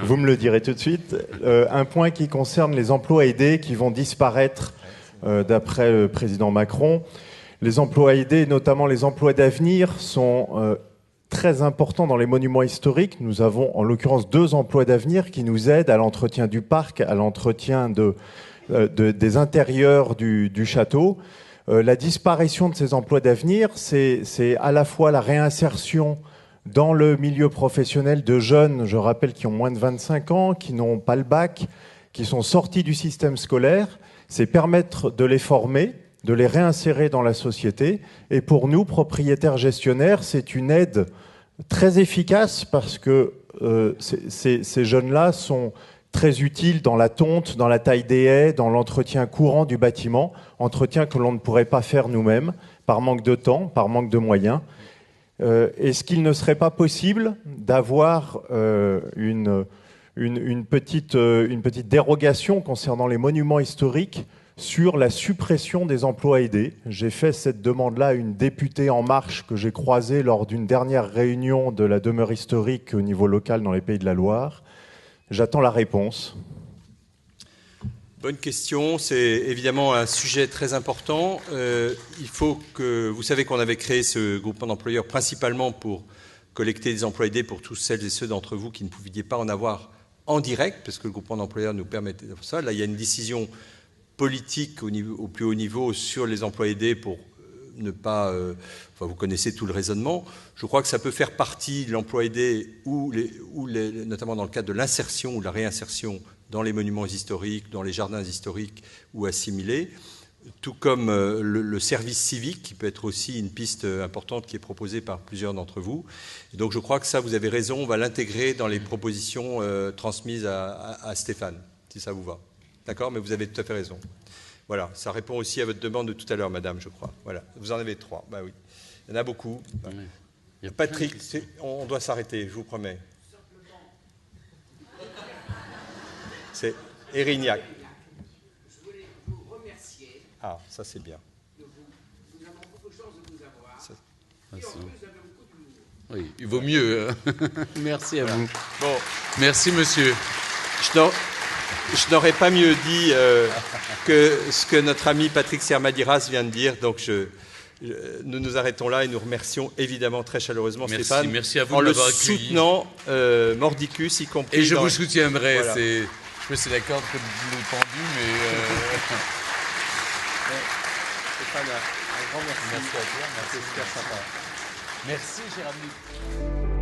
Vous me le direz tout de suite. Un point qui concerne les emplois aidés qui vont disparaître d'après le président Macron. Les emplois aidés, notamment les emplois d'avenir, sont très importants dans les monuments historiques. Nous avons en l'occurrence 2 emplois d'avenir qui nous aident à l'entretien du parc, à l'entretien des intérieurs du château. La disparition de ces emplois d'avenir, c'est à la fois la réinsertion dans le milieu professionnel de jeunes, je rappelle, qui ont moins de 25 ans, qui n'ont pas le bac, qui sont sortis du système scolaire. C'est permettre de les former, de les réinsérer dans la société. Et pour nous, propriétaires gestionnaires, c'est une aide très efficace parce que ces jeunes-là sont très utiles dans la tonte, dans la taille des haies, dans l'entretien courant du bâtiment, entretien que l'on ne pourrait pas faire nous-mêmes par manque de temps, par manque de moyens. Est-ce qu'il ne serait pas possible d'avoir une petite dérogation concernant les monuments historiques sur la suppression des emplois aidés? J'ai fait cette demande-là à une députée En Marche que j'ai croisée lors d'une dernière réunion de la demeure historique au niveau local dans les Pays de la Loire. J'attends la réponse. Bonne question. C'est évidemment un sujet très important. Il faut que... Vous savez qu'on avait créé ce groupement d'employeurs principalement pour collecter des emplois aidés pour tous celles et ceux d'entre vous qui ne pouviez pas en avoir en direct, parce que le groupement d'employeurs nous permettait de faire ça. Là, il y a une décision politique au plus haut niveau sur les emplois aidés pour ne pas... vous connaissez tout le raisonnement. Je crois que ça peut faire partie de l'emploi aidé, notamment dans le cadre de l'insertion ou de la réinsertion dans les monuments historiques, dans les jardins historiques ou assimilés, tout comme le service civique, qui peut être aussi une piste importante qui est proposée par plusieurs d'entre vous. Et donc je crois que ça, vous avez raison, on va l'intégrer dans les propositions transmises à Stéphane, si ça vous va. D'accord? Mais vous avez tout à fait raison. Voilà, ça répond aussi à votre demande de tout à l'heure, madame, je crois. Voilà, vous en avez 3. Bah oui, il y en a beaucoup. Patrick, on doit s'arrêter, je vous promets. C'est Erignac. Je voulais vous remercier. Ah, ça c'est bien. Nous avons beaucoup de chance de vous avoir. Ça, et en plus, vous avez beaucoup d'humour. Oui, il vaut mieux. Merci à vous. Bon. Merci, monsieur. Je n'aurais pas mieux dit que ce que notre ami Patrick Sermadiras vient de dire. Donc, nous nous arrêtons là et nous remercions évidemment très chaleureusement Stéphane. Merci à vous en de le m'avoir accueilli. soutenant mordicus, y compris. Et je vous soutiendrai. Voilà. Je sais la corde que vous l'avez pendue, mais... Stéphane, un grand merci. Merci à toi. C'est super sympa. Merci, cher ami.